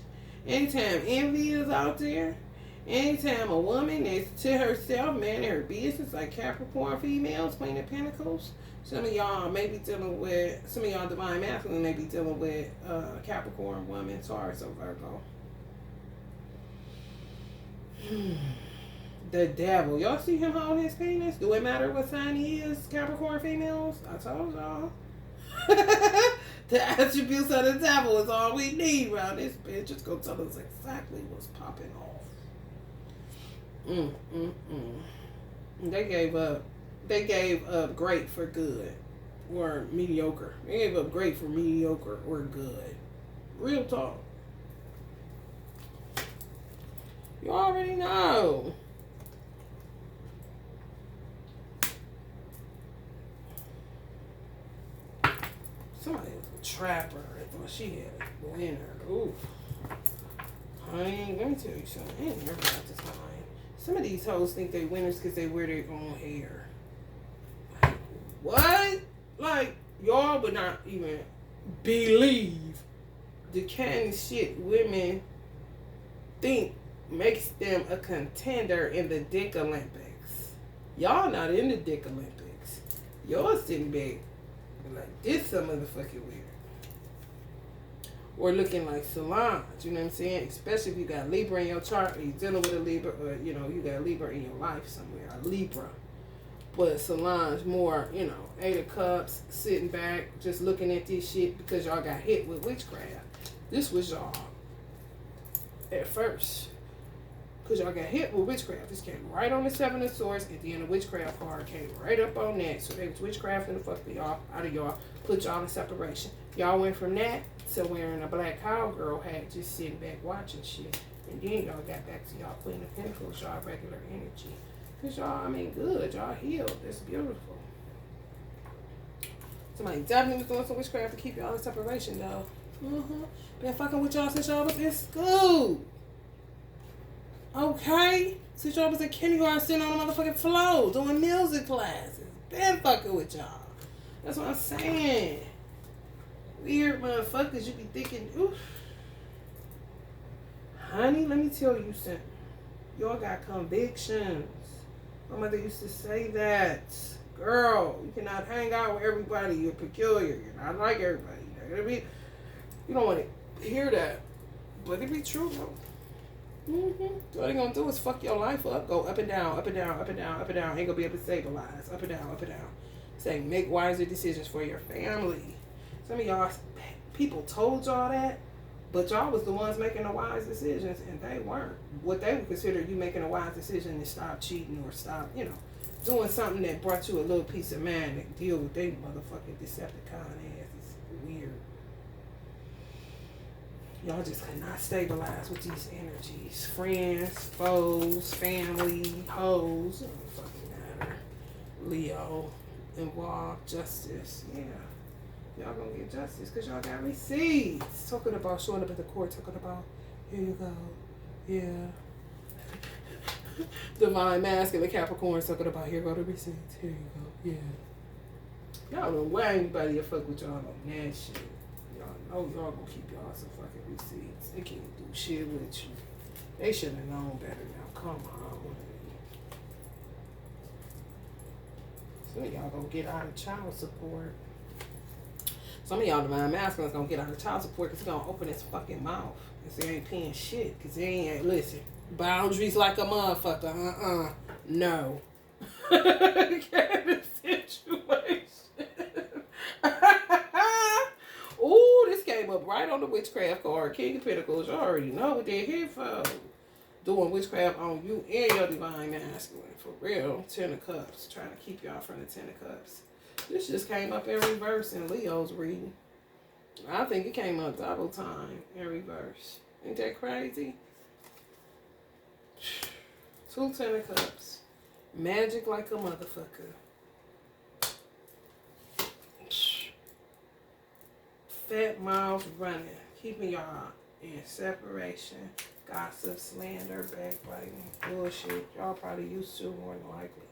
[SPEAKER 1] anytime envy is out there, anytime a woman is to herself, man, her business, like Capricorn females, Queen of Pentacles. Some of y'all may be dealing with, some of y'all divine masculine may be dealing with Capricorn woman, Taurus, or Virgo. The devil. Y'all see him hold his penis? Do it matter what sign he is, Capricorn females? I told y'all. The attributes of the devil is all we need around this bitch. It's gonna tell us exactly what's popping off. They gave up. They gave up great for good or mediocre. They gave up great for mediocre or good. Real talk. You already know. Somebody was a trapper. I thought she had a winner. Oof. Honey, let me tell you something. I ain't never got this line. Some of these hoes think they winners because they wear their own hair. Like, what? Like, y'all would not even believe the kind of shit women think makes them a contender in the Dick Olympics. Y'all not in the Dick Olympics. Y'all sitting back like this some motherfucking weird. Or looking like Solange, you know what I'm saying? Especially if you got Libra in your chart, or you're dealing with a Libra, or you know, you got Libra in your life somewhere, a Libra. But Solange more, you know, 8 of Cups, sitting back, just looking at this shit because y'all got hit with witchcraft. This was y'all at first. Because y'all got hit with witchcraft. This came right on the 7 of Swords, and then the witchcraft card came right up on that. So they was witchcrafting the fuck y'all out of y'all, put y'all in separation. Y'all went from that to wearing a black cowgirl hat, just sitting back watching shit. And then y'all got back to y'all Queen of Pentacles, y'all regular energy. Because y'all, I mean, good. Y'all healed. That's beautiful. Somebody definitely was doing some witchcraft to keep y'all in separation, though. Been fucking with y'all since y'all was in school. Okay? Since y'all was in kindergarten, sitting on the motherfucking floor, doing music classes. Been fucking with y'all. That's what I'm saying. Weird motherfuckers, you be thinking, oof. Honey, let me tell you something. Y'all got convictions. My mother used to say that. Girl, you cannot hang out with everybody. You're peculiar. You're not like everybody. You don't want to hear that. But it be true, though. So all they gonna do is fuck your life up. Go up and down, up and down, up and down, up and down. Ain't gonna be able to stabilize. Up and down, up and down. Say, make wiser decisions for your family. Some of y'all people told y'all that, But y'all was the ones making the wise decisions, and they weren't. What they would consider you making a wise decision is stop cheating or stop, doing something that brought you a little peace of mind and deal with they motherfucking Decepticon ass. It's weird. Y'all just cannot stabilize with these energies. Friends, foes, family, hoes. It don't fucking matter. Leo, involved, justice. Yeah. Y'all gonna get justice because y'all got receipts. Talking about showing up at the court, talking about, here you go. Yeah. Divine masculine Capricorn talking about, here go the receipts. Here you go. Yeah. Y'all don't know why anybody will fuck with y'all on that shit. Y'all know y'all gonna keep y'all some fucking receipts. They can't do shit with you. They should have known better now. Come on. Some of y'all gonna get out of child support. Some of y'all divine masculines gonna get out of child support because he's gonna open his fucking mouth because they ain't paying shit. Because they ain't, listen, boundaries like a motherfucker. No. Kind of situation. Ooh, this came up right on the witchcraft card. King of Pentacles, you already know what they're here for. Doing witchcraft on you and your divine masculine. For real. 10 of Cups. Trying to keep y'all from the 10 of Cups. This just came up in reverse in Leo's reading. I think it came up double time in reverse. Ain't that crazy? 2 10 of Cups. Magic like a motherfucker. Fat mouth running. Keeping y'all in separation. Gossip, slander, backbiting, bullshit. Y'all probably used to more than likely.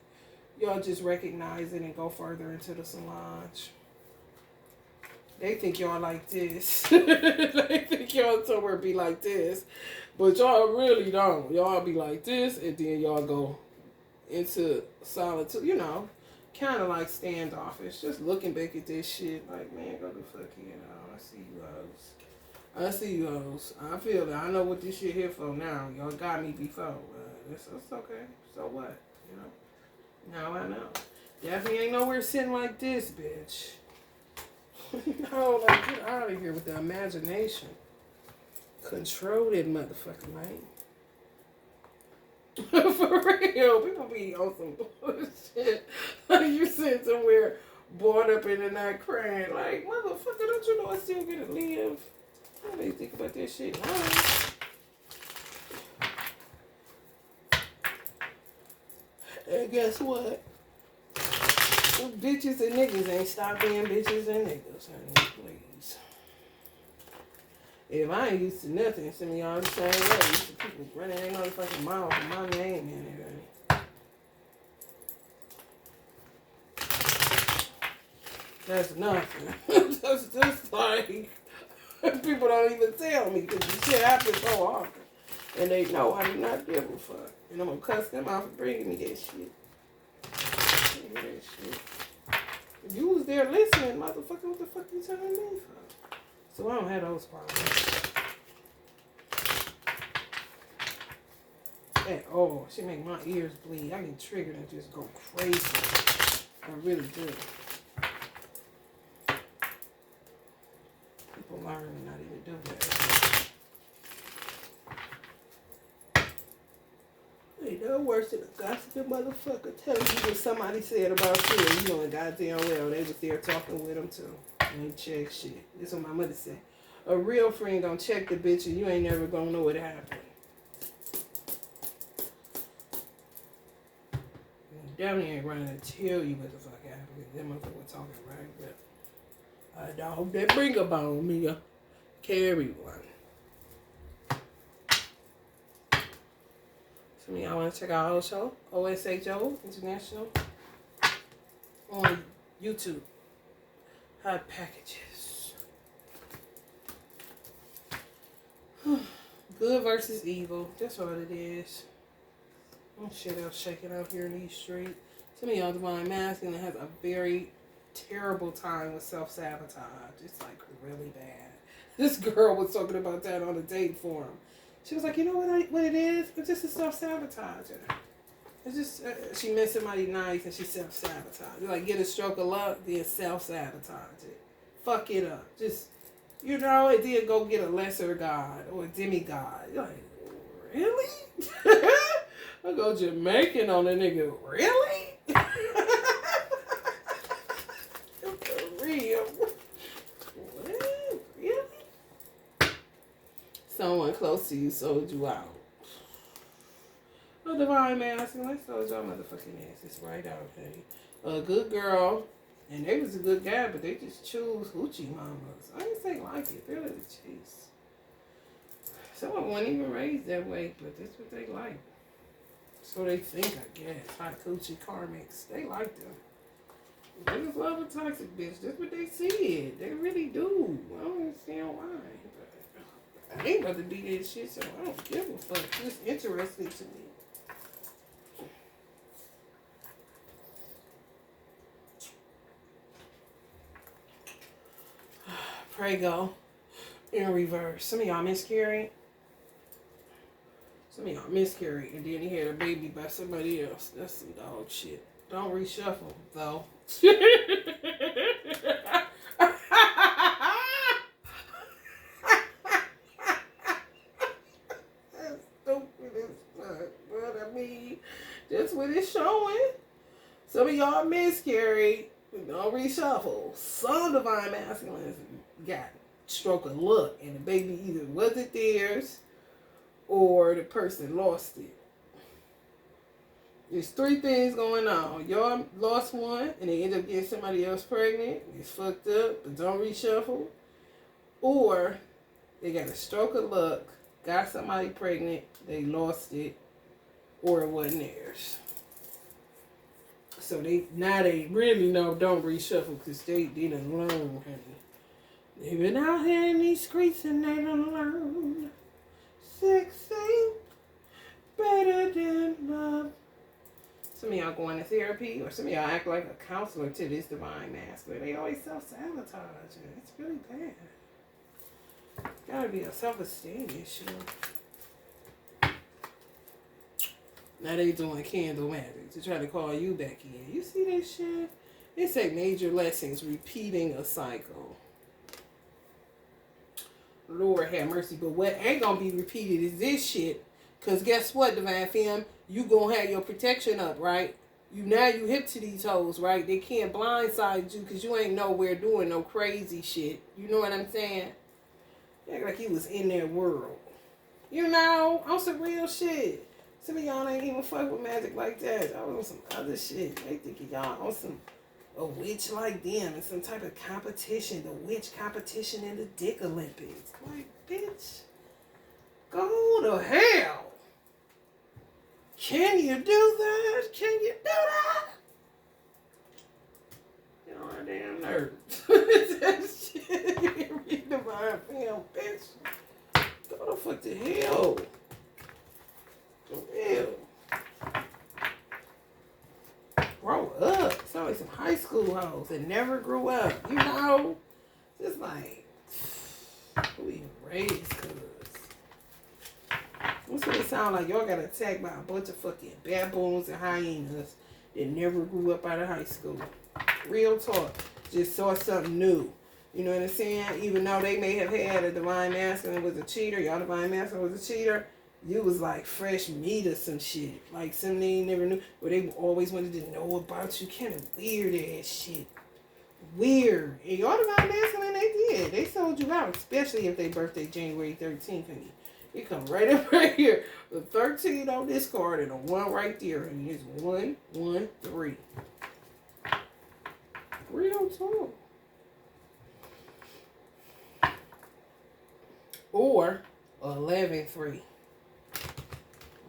[SPEAKER 1] Y'all just recognize it and go further into the salon. They think y'all like this. They think y'all somewhere be like this. But y'all really don't. Y'all be like this and then y'all go into solitude. Kind of like standoffish. Just looking back at this shit like, man, go the fuck in. I see you hoes. I see you hoes. I feel that. I know what this shit here for now. Y'all got me before. It's okay. So what? Now I know. Definitely ain't nowhere sitting like this, bitch. No, like, get out of here with the imagination. Control that motherfucker, man. For real. People be on some bullshit. Like you sitting somewhere bored up in the night crying. Like, motherfucker, don't you know I still get to live? I don't even think about that shit. And guess what? Them bitches and niggas ain't stop being bitches and niggas, honey. Please. If I ain't used to nothing, some of y'all the same way. Used to people running their motherfucking mouth with my name in it, honey. That's nothing. That's just like people don't even tell me because the shit happens so often. And they know I do not give a fuck. And I'm gonna cuss them out for bringing me that shit. If you was there listening, motherfucker, what the fuck you telling me for? So I don't have those problems. At all. She make my ears bleed. I get triggered and just go crazy. I really do. People learn not even do that. Ain't no worse than a gossiping motherfucker telling you what somebody said about you and you knowing goddamn well they was there talking with them too. Ain't check shit. This is what my mother said. A real friend gonna check the bitch and you ain't never gonna know what happened. Definitely ain't running to tell you what the fuck happened. Them motherfuckers talking right, but a dog that bring a bone me carry one. Some of y'all want to check out our show, OSHO International, on YouTube. Hot packages. Good versus evil. That's what it is. Shit else shaking out here in these streets. Some of y'all divine masculine has a very terrible time with self-sabotage. It's like really bad. This girl was talking about that on a date forum. She was like, you know what it is? It's just a self-sabotage. It's just, she met somebody nice and she self-sabotage. Like, get a stroke of luck, then self-sabotage it. Fuck it up. Just You know, and then go get a lesser god or a demigod. You're like, really? I go Jamaican on a nigga, really? For real? What? Really? Someone close to you sold you out. A divine masculine, they sold your motherfucking asses right out, honey. A good girl. And they was a good guy, but they just choose hoochie mamas. I didn't say like it. They're the chase. Some of them weren't even raised that way, but that's what they like. So they think, I guess. Hot coochie karmics. They like them. They just love a toxic bitch. That's what they see. They really do. I don't understand why. But I ain't about to be that shit, so I don't give a fuck. It's interesting to me. Pray go in reverse. Some of y'all miscarried. Some of y'all miscarried and then he had a baby by somebody else. That's some dog shit. Don't reshuffle though. That's stupid as fuck. But I mean, that's what it's showing. Some of y'all miscarried. Don't reshuffle. Some divine masculines got stroke of luck and the baby either wasn't theirs or the person lost it. There's three things going on. Y'all lost one and they end up getting somebody else pregnant. It's fucked up, but don't reshuffle. Or they got a stroke of luck, got somebody pregnant, they lost it, or it wasn't theirs. So they really know don't reshuffle because they done learn, honey. They been out here in these streets and they done learn. Sex ain't better than love. Some of y'all going to therapy, or some of y'all act like a counselor to this divine masculine. They always self-sabotage. It's really bad. Gotta be a self-esteem issue. Now they doing candle magic to try to call you back in. You see this shit? It say major lessons, repeating a cycle. Lord have mercy. But what ain't gonna be repeated is this shit. Cause guess what, Divine Femme? You gonna have your protection up, right? You hip to these hoes, right? They can't blindside you because you ain't nowhere doing no crazy shit. You know what I'm saying? Act like you was in their world. You know, on some real shit. Some of y'all ain't even fuck with magic like that. I was on some other shit. They think y'all on some a witch like them and some type of competition. The witch competition in the Dick Olympics. Like, bitch, go to hell. Can you do that? Can you do that? Get on my damn nerves. That shit. You read Divine Femme, bitch. Go the fuck to hell. Ew. Grow up. It's always some high school hoes that never grew up. You know? Just like, who even raised cuz? That's what it sound like. Y'all got attacked by a bunch of fucking baboons and hyenas that never grew up out of high school. Real talk. Just saw something new. You know what I'm saying? Even though they may have had a divine masculine was a cheater, y'all divine masculine was a cheater, you was like fresh meat or some shit. Like something they never knew. Or they always wanted to know about you. Kind of weird ass shit. Weird. And y'all divine masculine, they did. They sold you out. Especially if they birthday January 13th, honey. It come right up right here. The 13 on this card and a 1 right there. And it's 1, 1, 3. Real talk. Or 11, 3.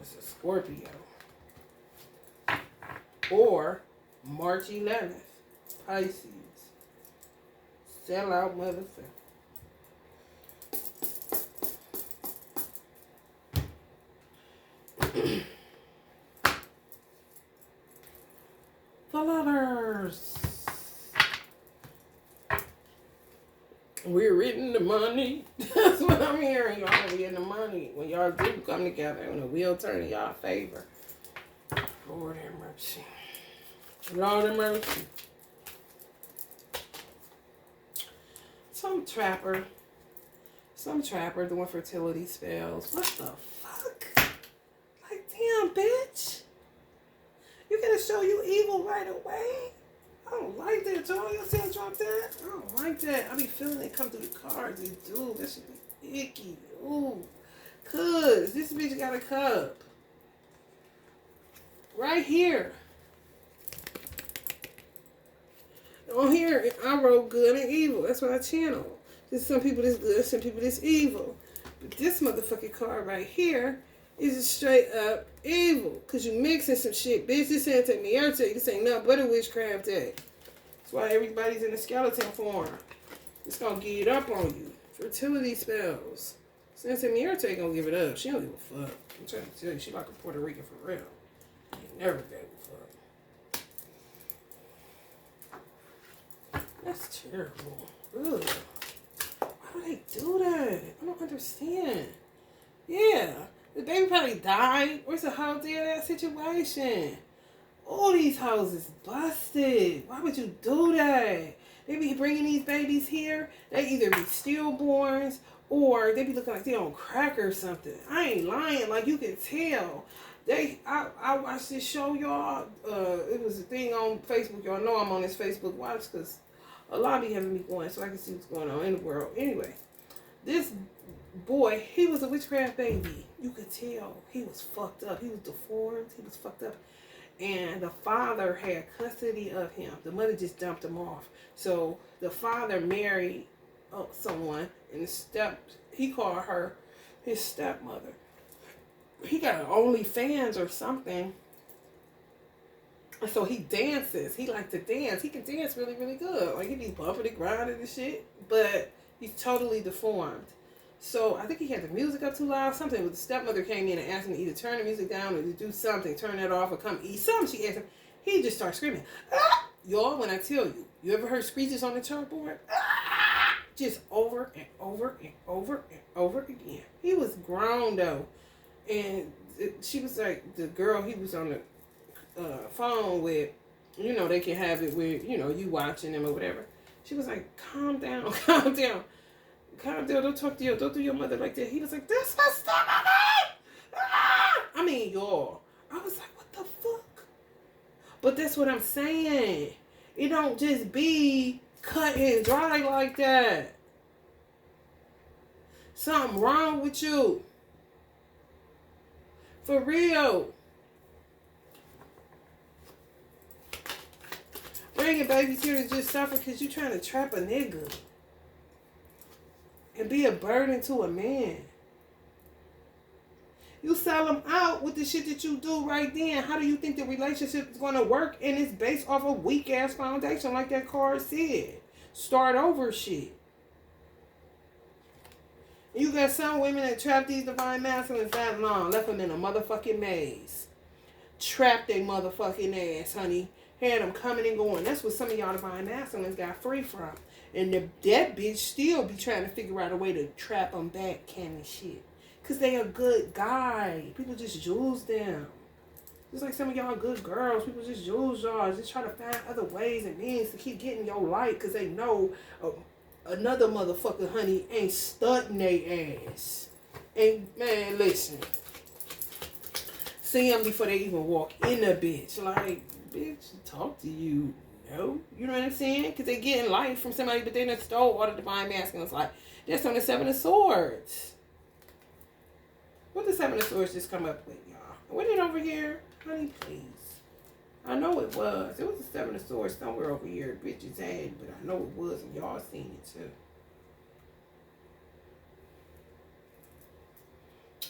[SPEAKER 1] It's a Scorpio. Or March 11th, Pisces. Sell out motherfucker. The letters. We're reading the money. That's what I'm hearing. Y'all be in the money. When y'all do come together, when the wheel turn in y'all favor. Lord have mercy. Lord have mercy. Some trapper Some trapper doing fertility spells. What the fuck? Like, damn, bitch. You gotta show you evil right away. I don't like that, Joe. You see I drop that? I don't like that. I be feeling it come through the cards. They do. That should be icky. Ooh. Cause this bitch got a cup. Right here. On here, I wrote good and evil. That's what I channel. There's some people that's good, some people that's evil. But this motherfucking card right here is straight up evil. Because you mixing some shit. Bitch, this ain't take me out. This ain't nothing but a witchcraft day. That's why everybody's in the skeleton form. It's going to get it up on you. Fertility spells. Santa Muerte gonna give it up. She don't give a fuck. I'm trying to tell you, she like a Puerto Rican for real. Ain't never gave a fuck. That's terrible. Ugh. Why do they do that? I don't understand. Yeah. The baby probably died. Where's the whole deal of that situation? All these houses busted. Why would you do that? They be bringing these babies here. They either be stillborns or they be looking like they on crack or something. I ain't lying. Like, you can tell. I watched this show, y'all. It was a thing on Facebook. Y'all know I'm on this Facebook watch because a lot be having me going so I can see what's going on in the world. Anyway, this boy, he was a witchcraft baby. You could tell. He was fucked up. He was deformed. He was fucked up. And the father had custody of him. The mother just dumped him off. So the father married someone, and he called her his stepmother. He got OnlyFans or something. And so he dances. He likes to dance. He can dance really, really good. Like, he be bumping and grinding and shit. But he's totally deformed. So I think he had the music up too loud, something. But the stepmother came in and asked him to either turn the music down or to do something, turn that off or come eat something. She asked him. He just started screaming. Ah! Y'all, when I tell you, you ever heard screeches on the chalkboard? Ah! Just over and over and over and over again. He was grown though. And she was like, the girl he was on the phone with, you know, they can have it with, you know, you watching them or whatever. She was like, calm down, calm down. Calm down, don't talk to don't do your mother like that. He was like, this my stepmother! Ah! I mean, y'all. I was like, what the fuck? But that's what I'm saying. It don't just be cut and dry like that. Something wrong with you. For real. Bringing babies here to just suffer because you're trying to trap a nigga. And be a burden to a man. You sell them out with the shit that you do right then. How do you think the relationship is going to work? And it's based off a weak-ass foundation like that card said. Start over shit. And you got some women that trap these divine masculines that long. Left them in a motherfucking maze. Trapped their motherfucking ass, honey. Had them coming and going. That's what some of y'all divine masculines got free from. And that bitch still be trying to figure out a way to trap them back, kind of shit. Because they a good guy. People just use them. Just like some of y'all good girls. People just use y'all. Just try to find other ways and means to keep getting your light. Because they know another motherfucker, honey, ain't stunting they ass. And, man, listen. See them before they even walk in the bitch. Like, bitch, talk to you. No. You know what I'm saying? Because they getting life from somebody, but they done stole all the divine masculines. Like, that's on the Seven of Swords. What did the Seven of Swords just come up with, y'all? Wasn't it over here? Honey, please. I know it was. It was the Seven of Swords somewhere over here. Bitch's head, but I know it was, and y'all seen it too.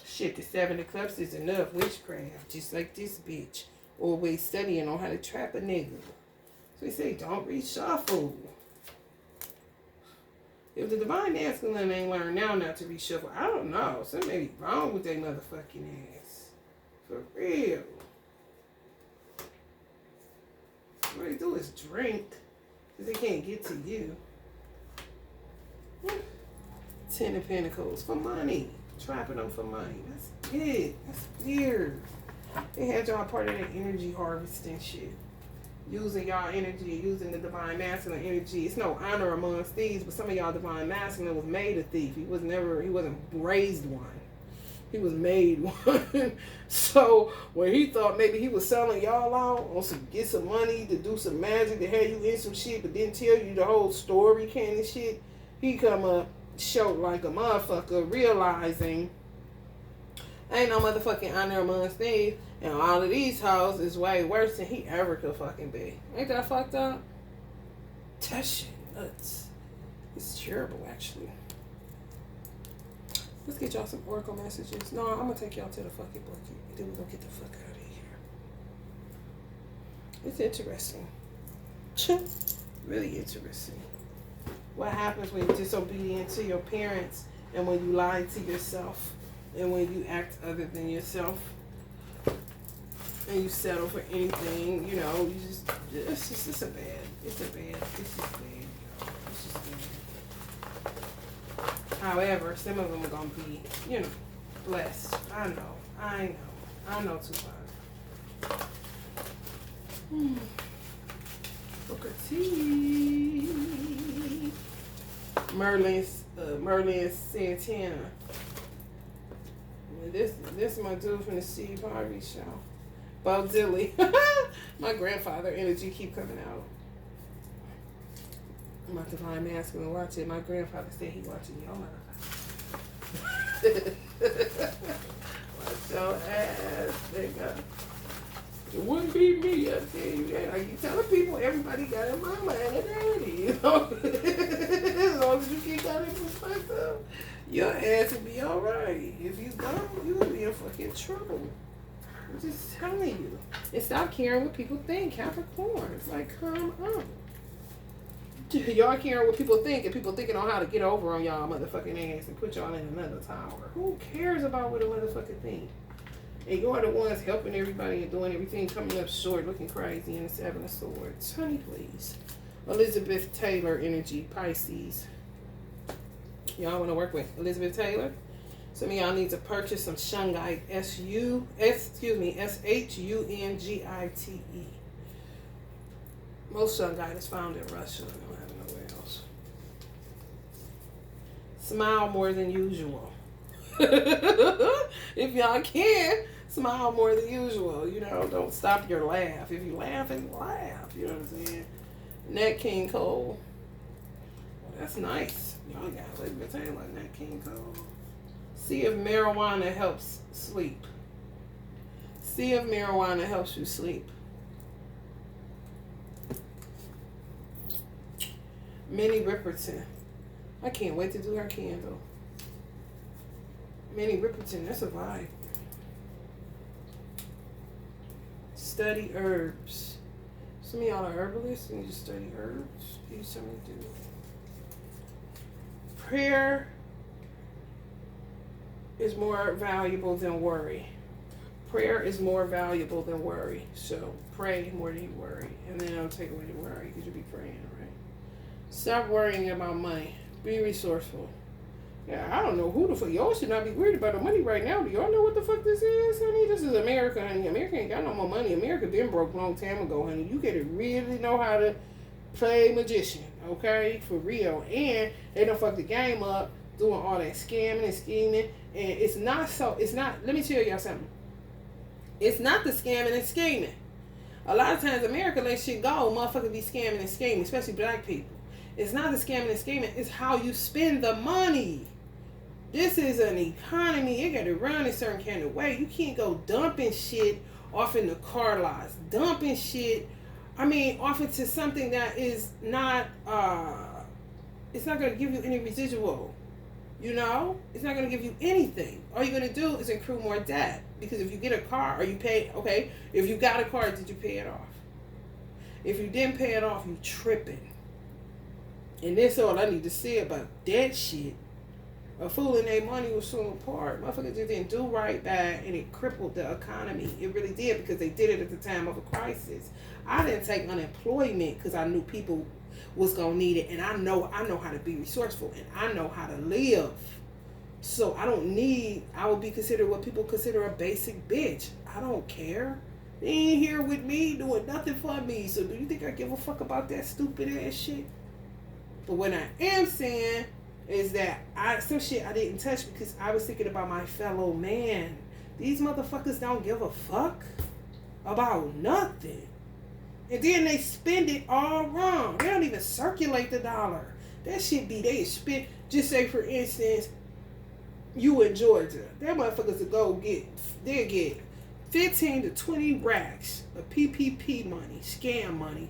[SPEAKER 1] Shit, the Seven of Cups is enough witchcraft. Just like this bitch. Always studying on how to trap a nigga. So they say, don't reshuffle. If the divine masculine ain't learned now not to reshuffle, I don't know. Something may be wrong with their motherfucking ass. For real. What they do is drink. Because they can't get to you. 10 of Pentacles for money. Trapping them for money. That's it. That's weird. They had y'all part of that energy harvesting shit. using y'all energy, using the divine masculine energy. It's no honor amongst thieves, but some of y'all divine masculine was made a thief. He wasn't raised one. He was made one. So when he thought maybe he was selling y'all out on some get some money to do some magic to have you in some shit, but didn't tell you the whole story kind of shit, he come up short like a motherfucker, realizing ain't no motherfucking honor amongst thieves, and all of these hoes is way worse than he ever could fucking be. Ain't that fucked up? That shit nuts. It's terrible, actually. Let's get y'all some oracle messages. No, I'm gonna take y'all to the fucking bucket, and then we're gonna get the fuck out of here. It's interesting. Really interesting. What happens when you're disobedient to your parents, and when you lie to yourself, and when you act other than yourself, and you settle for anything, you know, you just, it's just a bad, it's just bad, y'all. It's just bad. However, some of them are going to be, you know, blessed. I know too much. Booker T. Merlin Santana. This is my dude from the Steve Harvey show. Bob Dilly. My grandfather energy keep coming out. I'm about to find masculine watch it. My grandfather said he watching your motherfucker. Watch your ass, nigga. It wouldn't be me, I tell you that. I keep telling people everybody got a mama and a daddy, you know. As long as you keep that in perspective, your ass will be alright. If you don't, you will be in fucking trouble. I'm just telling you. And stop caring what people think, Capricorns. Like, come on. Y'all caring what people think, and people thinking on how to get over on y'all motherfucking ass and put y'all in another tower. Who cares about what a motherfucker think? And you're the ones helping everybody and doing everything, coming up short, looking crazy in the Seven of Swords. Honey, please. Elizabeth Taylor energy, Pisces. Y'all want to work with Elizabeth Taylor? Some of y'all need to purchase some shungite, S-H-U-N-G-I-T-E. Most shungite is found in Russia. I don't have nowhere else. Smile more than usual. If y'all can, smile more than usual. You know, don't stop your laugh. If you laugh, and laugh. You know what I'm saying? Nat King Cole. Well, that's nice. Y'all got Elizabeth Taylor, Nat King Cole. See if marijuana helps sleep. See if marijuana helps you sleep. Minnie Riperton. I can't wait to do her candle. Minnie Riperton, that's a vibe. Study herbs. Some of y'all are herbalists and you just study herbs. Do something to do. Prayer is more valuable than worry. Prayer is more valuable than worry. So pray more than you worry. And then it'll take away the worry because you'll be praying, right? Stop worrying about money. Be resourceful. Yeah, I don't know who the fuck. Y'all should not be worried about the money right now. Do y'all know what the fuck this is, honey? This is America, honey. America ain't got no more money. America been broke a long time ago, honey. You gotta really know how to play magician, okay? For real. And they don't fuck the game up doing all that scamming and scheming. And it's not, let me tell y'all something. It's not the scamming and scheming. A lot of times America let shit go. Motherfuckers be scamming and scheming, especially black people. It's not the scamming and scheming. It's how you spend the money. This is an economy. You got to run a certain kind of way. You can't go dumping shit off in the car lots. Dumping shit, off into something that is not, it's not going to give you any residual. You know? It's not going to give you anything. All you're going to do is accrue more debt. Because if you get a car or you pay, okay, if you got a car, did you pay it off? If you didn't pay it off, you tripping. And that's all I need to say about that shit. A fool and their money was soon apart. Motherfuckers just didn't do right by, and it crippled the economy. It really did, because they did it at the time of a crisis. I didn't take unemployment because I knew people was gonna need it, and I know how to be resourceful, and I know how to live. So I would be considered what people consider a basic bitch. I don't care. They ain't here with me doing nothing for me. So do you think I give a fuck about that stupid ass shit? But what I am saying is that some shit I didn't touch because I was thinking about my fellow man. These motherfuckers don't give a fuck about nothing. And then they spend it all wrong. They don't even circulate the dollar. That shit be, they spend, just say for instance, you in Georgia. That motherfuckers will go they'll get 15 to 20 racks of PPP money, scam money.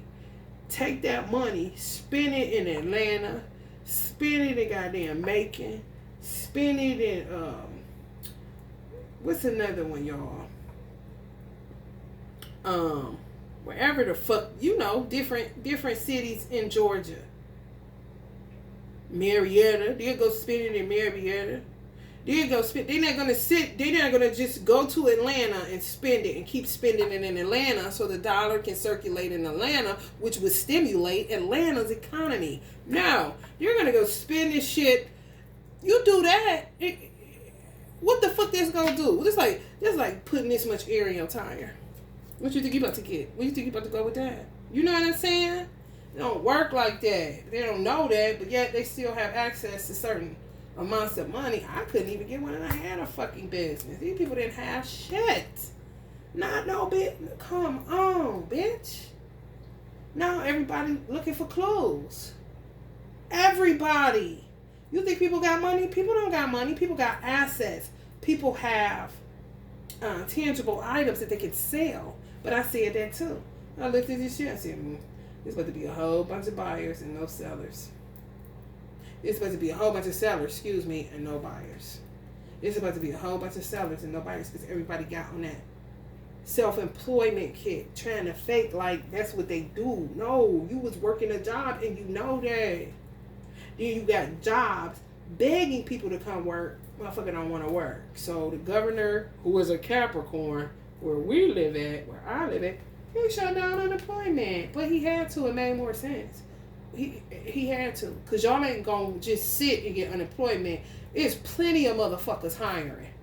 [SPEAKER 1] Take that money, spend it in Atlanta, spend it in goddamn Macon, spend it in, what's another one, y'all? Wherever the fuck, different cities in Georgia. Marietta, they'll go spend it in Marietta. They'll go spend, they're not gonna just go to Atlanta and spend it and keep spending it in Atlanta so the dollar can circulate in Atlanta, which would stimulate Atlanta's economy. No, you're gonna go spend this shit. You do that, what the fuck that's gonna do? It's like putting this much air in your tire. What you think you about to get? What you think you about to go with that? You know what I'm saying? It don't work like that. They don't know that, but yet they still have access to certain amounts of money. I couldn't even get one and I had a fucking business. These people didn't have shit. Not no bit. Come on, bitch. Now everybody looking for clothes. Everybody. You think people got money? People don't got money. People got assets. People have tangible items that they can sell. But I said that too. I looked at this shit. I said, there's about to be a whole bunch of buyers and no sellers. It's about to be a whole bunch of sellers, and no buyers. It's about to be a whole bunch of sellers and no buyers because everybody got on that self-employment kick, trying to fake like that's what they do. No, you was working a job and you know that. Then you got jobs begging people to come work. Motherfucker don't want to work. So the governor, who is a Capricorn, where I live at, he shut down unemployment. But he had to. It made more sense. He had to. Because y'all ain't going to just sit and get unemployment. There's plenty of motherfuckers hiring.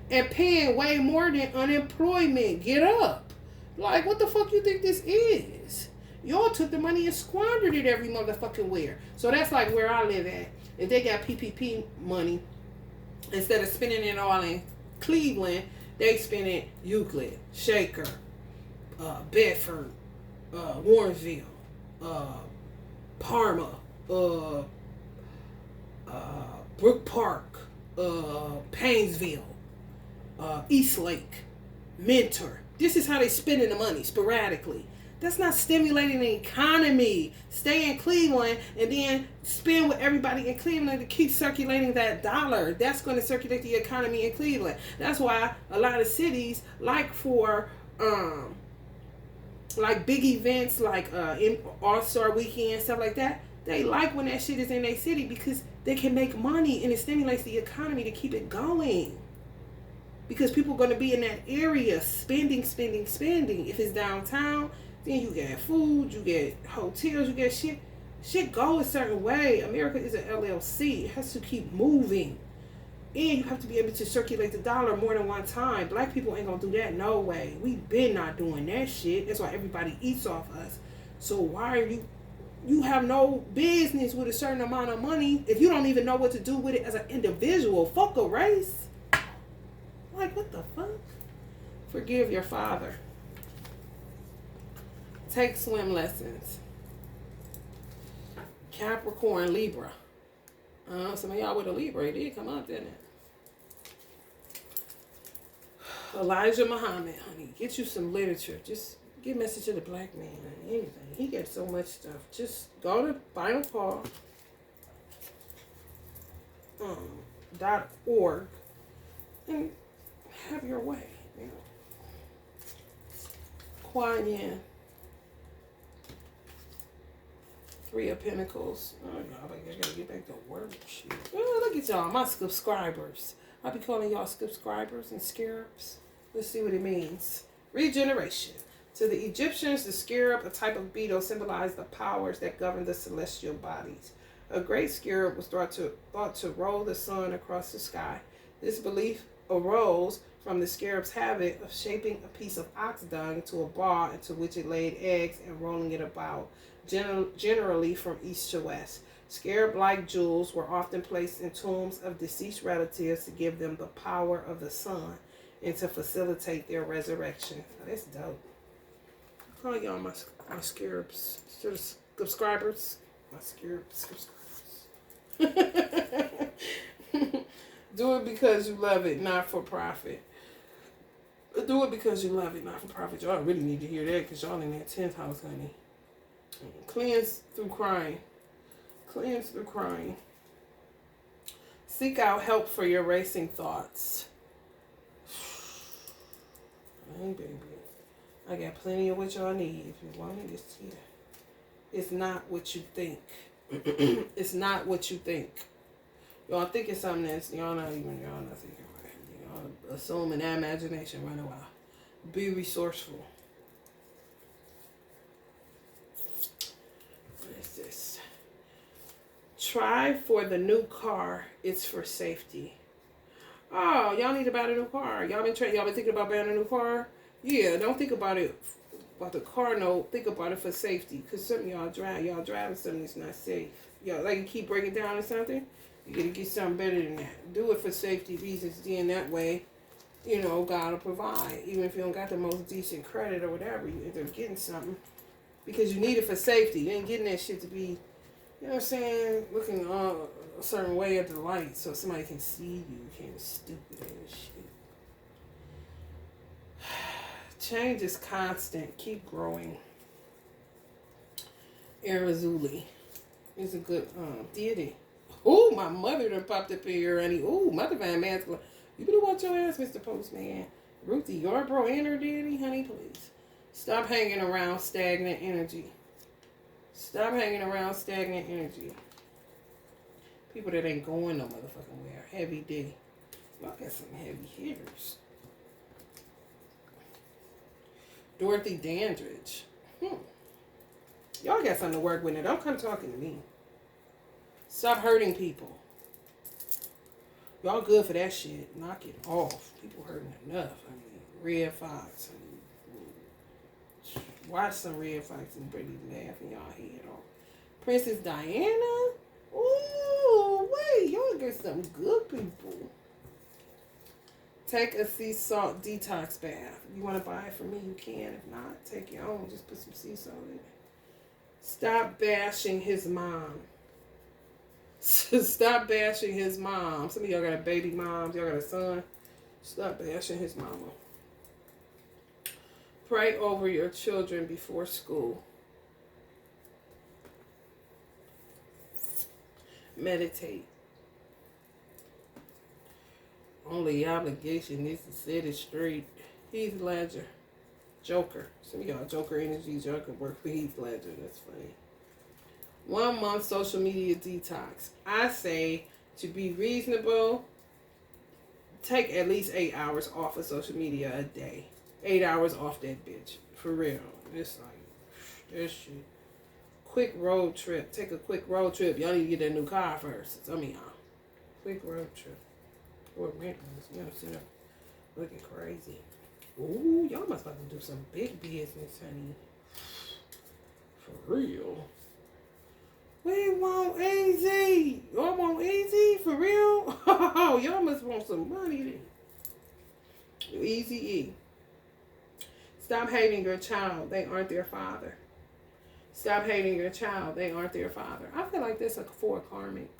[SPEAKER 1] And paying way more than unemployment. Get up. Like, what the fuck you think this is? Y'all took the money and squandered it every motherfucking where. So that's like where I live at. If they got PPP money, instead of spending it all in Cleveland, they spend it Euclid, Shaker, Bedford, Warrenville, Parma, Brook Park, Painesville, Eastlake, Mentor. This is how they spending the money sporadically. That's not stimulating the economy. Stay in Cleveland and then spend with everybody in Cleveland to keep circulating that dollar. That's going to circulate the economy in Cleveland. That's why a lot of cities, like for like big events like in All-Star Weekend, stuff like that, they like when that shit is in their city because they can make money and it stimulates the economy to keep it going. Because people are going to be in that area spending. If it's downtown, then you get food, you get hotels, you get shit. Shit go a certain way. America is an LLC. It has to keep moving. And you have to be able to circulate the dollar more than one time. Black people ain't going to do that no way. We've been not doing that shit. That's why everybody eats off us. So why are you have no business with a certain amount of money if you don't even know what to do with it as an individual. Fuck a race. Like, what the fuck? Forgive your father. Take swim lessons. Capricorn, Libra. Some of y'all with a Libra, it did come out, didn't it? Elijah Muhammad, honey. Get you some literature. Just give a message to the black man. Anything. He gets so much stuff. Just go to finalcall.org and have your way. You know. Kuan Yin. Three of Pentacles. Oh, y'all, I gotta get back to work. Shit. Oh, look at y'all, my subscribers. I be calling y'all subscribers and scarabs. Let's see what it means. Regeneration. To the Egyptians, the scarab, a type of beetle, symbolized the powers that govern the celestial bodies. A great scarab was thought to roll the sun across the sky. This belief arose from the scarab's habit of shaping a piece of ox dung into a ball into which it laid eggs and rolling it about, generally from east to west. Scarab-like jewels were often placed in tombs of deceased relatives to give them the power of the sun and to facilitate their resurrection. Oh, that's dope. I call y'all my scarabs subscribers. My scarab subscribers. Do it because you love it, not for profit. Do it because you love it, not for profit. Y'all really need to hear that because y'all in that 10th house, honey. Cleanse through crying. Cleanse through crying. Seek out help for your racing thoughts. Hey, baby. I got plenty of what y'all need. If you want it, it's here. It's not what you think. It's not what you think. Y'all thinking something that's y'all not thinking right. Y'all assuming that imagination run wild. Be resourceful. What is this? Try for the new car. It's for safety. Oh, y'all need to buy a new car. Y'all been thinking about buying a new car? Yeah, don't think about it about the car note. Think about it for safety. Cause some of y'all driving something that's not safe. Y'all like you keep breaking down or something. You gotta get something better than that. Do it for safety reasons. Then that way, you know, God will provide. Even if you don't got the most decent credit or whatever, you end up getting something because you need it for safety. You ain't getting that shit to be, you know what I'm saying, looking a certain way at the light so somebody can see you. You can't be stupid and shit. Change is constant. Keep growing. Arizuli is a good deity. Oh, my mother done popped up in here, honey. Oh, Mother Van Masculine. You better watch your ass, Mr. Postman. Ruthie Yarbrough and her daddy, honey, please. Stop hanging around stagnant energy. Stop hanging around stagnant energy. People that ain't going no motherfucking where. Heavy D. Y'all got some heavy hitters. Dorothy Dandridge. Y'all got something to work with now. Don't come talking to me. Stop hurting people. Y'all good for that shit. Knock it off. People hurting enough. I mean, Red Fox. I mean, watch some Red Fox and really laugh in y'all head off. Princess Diana. Ooh, wait. Y'all get some good people. Take a sea salt detox bath. If you want to buy it from me, you can. If not, take your own. Just put some sea salt in it. Stop bashing his mom. Stop bashing his mom. Some of y'all got baby moms. Y'all got a son. Stop bashing his mama. Pray over your children before school. Meditate. Only obligation is to set it straight. Heath Ledger. Joker. Some of y'all Joker energies. Y'all can work for Heath Ledger. That's funny. 1 month social media detox. I say to be reasonable, take at least 8 hours off of social media a day. 8 hours off that bitch. For real. It's like, this shit. Quick road trip. Take a quick road trip. Y'all need to get that new car first. Some of y'all. Quick road trip. Poor maintenance. You know, sit up looking crazy. Ooh, y'all must about to do some big business, honey. For real. We want easy. Y'all want easy? For real? Oh, y'all must want some money then. Easy E. Stop hating your child. They aren't their father. Stop hating your child. They aren't their father. I feel like this is for karmic.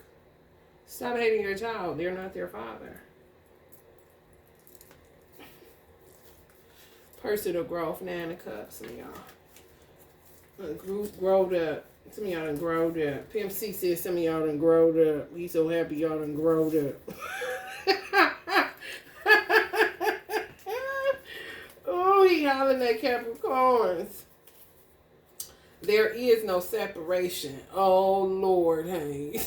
[SPEAKER 1] Stop hating your child. They're not their father. Personal growth. Nine of Cups. Some of y'all growed up. Some of y'all done growed up. Pimp C said some of y'all done growed up. We so happy y'all done growed up. Oh, he hollering at Capricorns. There is no separation. Oh, Lord, honey.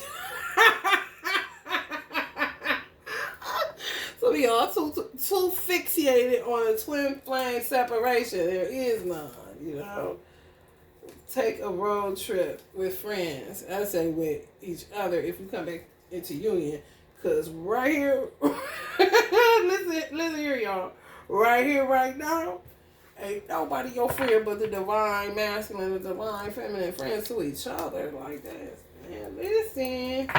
[SPEAKER 1] Some of y'all too fixated on a twin flame separation. There is none, you know. Take a road trip with friends. I say with each other if you come back into union. Because right here, listen here, y'all. Right here, right now. Ain't nobody your friend but the divine masculine and the divine feminine friends to each other like that. Man, listen.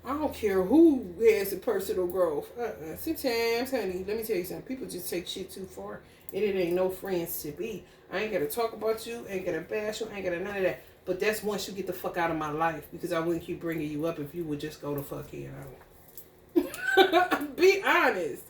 [SPEAKER 1] I don't care who has a personal growth. Sometimes, honey, let me tell you something. People just take shit too far, and it ain't no friends to be. I ain't got to talk about you, ain't got to bash you, ain't got to none of that. But that's once you get the fuck out of my life, because I wouldn't keep bringing you up if you would just go the fuck here. Be honest.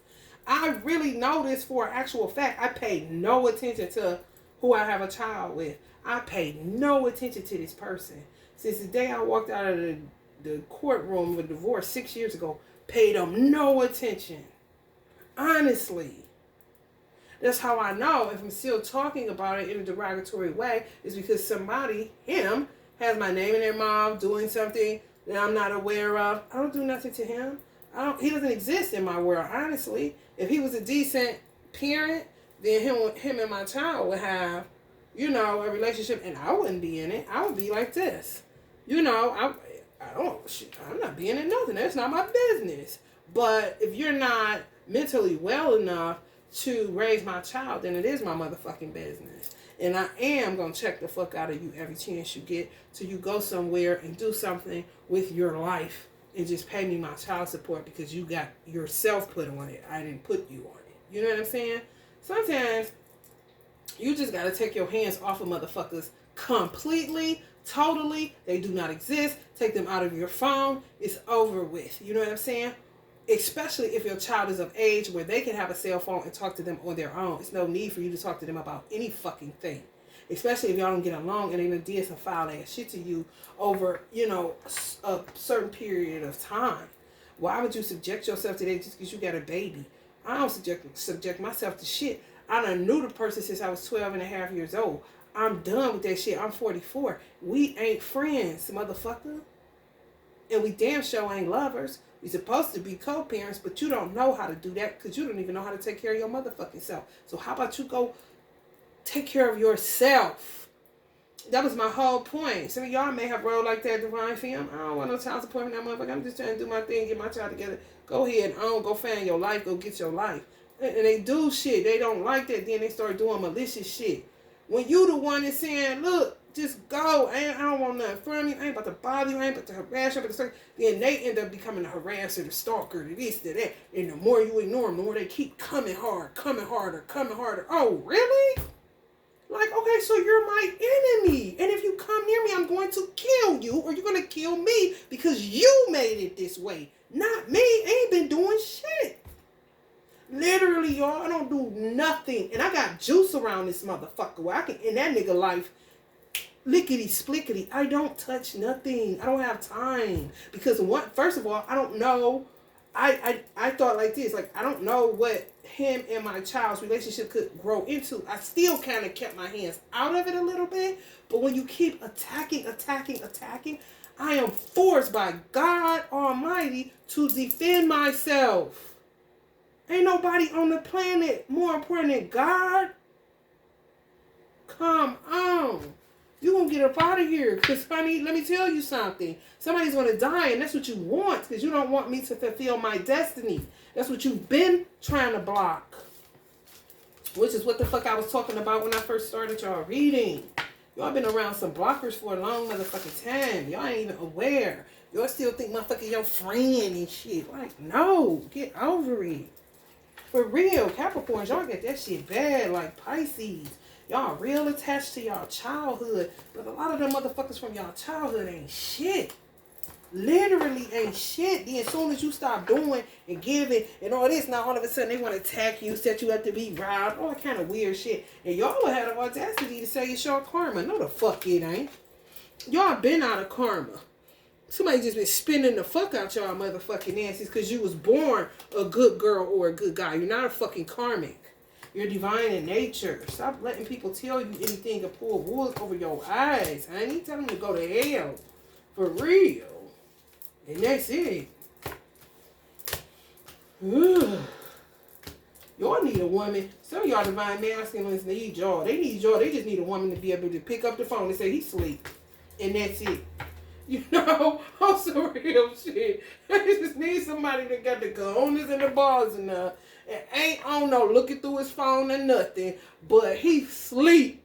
[SPEAKER 1] I really know this for actual fact. I pay no attention to who I have a child with. I paid no attention to this person. Since the day I walked out of the courtroom of divorce 6 years ago, paid them no attention. Honestly. That's how I know if I'm still talking about it in a derogatory way is because somebody, him, has my name in their mouth doing something that I'm not aware of. I don't do nothing to him. He doesn't exist in my world, honestly. If he was a decent parent, then him and my child would have, a relationship, and I wouldn't be in it. I would be like this. I'm not being in nothing. That's not my business. But if you're not mentally well enough to raise my child, then it is my motherfucking business. And I am going to check the fuck out of you every chance you get till you go somewhere and do something with your life. And just pay me my child support because you got yourself put on it. I didn't put you on it. You know what I'm saying? Sometimes you just got to take your hands off of motherfuckers completely, totally. They do not exist. Take them out of your phone. It's over with. You know what I'm saying? Especially if your child is of age where they can have a cell phone and talk to them on their own. It's no need for you to talk to them about any fucking thing. Especially if y'all don't get along and they done did some foul ass shit to you over, a certain period of time. Why would you subject yourself to that just because you got a baby? I don't subject myself to shit. I done knew the person since I was 12 and a half years old. I'm done with that shit. I'm 44. We ain't friends, motherfucker. And we damn sure ain't lovers. We supposed to be co-parents, but you don't know how to do that because you don't even know how to take care of your motherfucking self. So how about you go take care of yourself? That was my whole point. Some of y'all may have rolled like that, divine fam. I don't want no child support from that motherfucker. I'm just trying to do my thing, get my child together. Go ahead and go find your life. Go get your life. And they do shit. They don't like that. Then they start doing malicious shit. When you the one that's saying, look, just go. I don't want nothing from you. I ain't about to bother you. I ain't about to harass you. Then they end up becoming the harasser, the stalker, the this, the that. And the more you ignore them, the more they keep coming hard, coming harder, coming harder. Oh, really? Like, okay, so you're my enemy. And if you come near me, I'm going to kill you or you're going to kill me because you made it this way. Not me. I ain't been doing shit. Literally, y'all, I don't do nothing. And I got juice around this motherfucker where I can, in that nigga life, lickety-splickety, I don't touch nothing. I don't have time. Because, first of all, I don't know. I thought like this. Like, I don't know what him and my child's relationship could grow into. I still kind of kept my hands out of it a little bit. But when you keep attacking, I am forced by God Almighty to defend myself. Ain't nobody on the planet more important than God. Come on. You're going to get up out of here. Because, honey, let me tell you something. Somebody's going to die, and that's what you want. Because you don't want me to fulfill my destiny. That's what you've been trying to block. Which is what the fuck I was talking about when I first started y'all reading. Y'all been around some blockers for a long motherfucking time. Y'all ain't even aware. Y'all still think motherfucker your friend and shit. Like, no. Get over it. For real, Capricorns, y'all get that shit bad like Pisces. Y'all real attached to y'all childhood. But a lot of them motherfuckers from y'all childhood ain't shit. Literally ain't shit. Then as soon as you stop doing and giving and all this, now all of a sudden they want to attack you, set you up to be robbed, all that kind of weird shit. And y'all would have the audacity to say it's your karma. No, the fuck it ain't. Y'all been out of karma. Somebody just been spinning the fuck out y'all motherfucking asses because you was born a good girl or a good guy. You're not a fucking karmic. You're divine in nature. Stop letting people tell you anything and pull wool over your eyes, honey. Tell them to go to hell. For real. And that's it. Ugh. Y'all need a woman. Some of y'all divine masculines need y'all. They need y'all. They just need a woman to be able to pick up the phone and say, he's asleep. And that's it. You know, on some real shit. I just need somebody that got the cojones and the balls enough and ain't on no looking through his phone or nothing, but he sleep.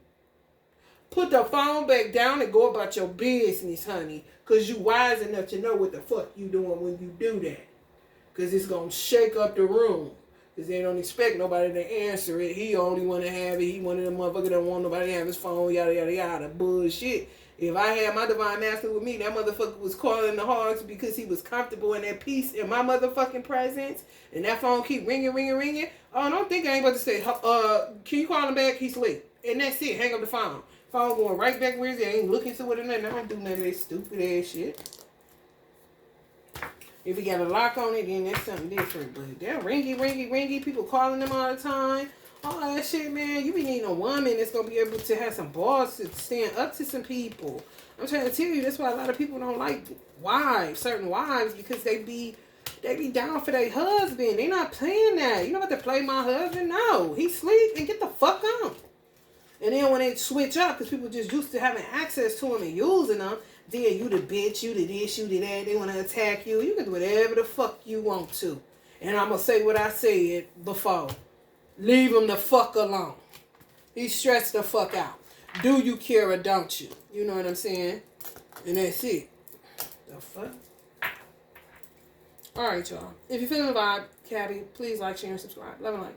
[SPEAKER 1] Put the phone back down and go about your business, honey. Because you wise enough to know what the fuck you doing when you do that. Because it's going to shake up the room. Because they don't expect nobody to answer it. He only want to have it. He one of them motherfuckers don't want nobody to have his phone, yada, yada, yada. Bullshit. If I had my divine master with me, that motherfucker was calling the hogs because he was comfortable in that peace in my motherfucking presence. And that phone keep ringing, ringing, ringing. Oh, don't think I ain't about to say, can you call him back? He's late. And that's it. Hang up the phone. Phone going right back where it's at. I ain't looking to it or nothing. I don't do none of that stupid ass shit. If you got a lock on it, then that's something different. But they're ringy, ringy, ringy. People calling them all the time. All that shit, man. You be needing a woman that's going to be able to have some balls to stand up to some people. I'm trying to tell you, that's why a lot of people don't like wives, certain wives, because they be down for their husband. They not playing that. You don't have to play my husband. No. He sleep and get the fuck on. And then when they switch up, because people just used to having access to them and using them, then you the bitch, you the this, you the that, they want to attack you. You can do whatever the fuck you want to. And I'm going to say what I said before. Leave him the fuck alone. He's stressed the fuck out. Do you care or don't you? You know what I'm saying? And that's it. The fuck? Alright, y'all. If you're feeling the vibe, Cabby, please like, share, and subscribe. Love and light.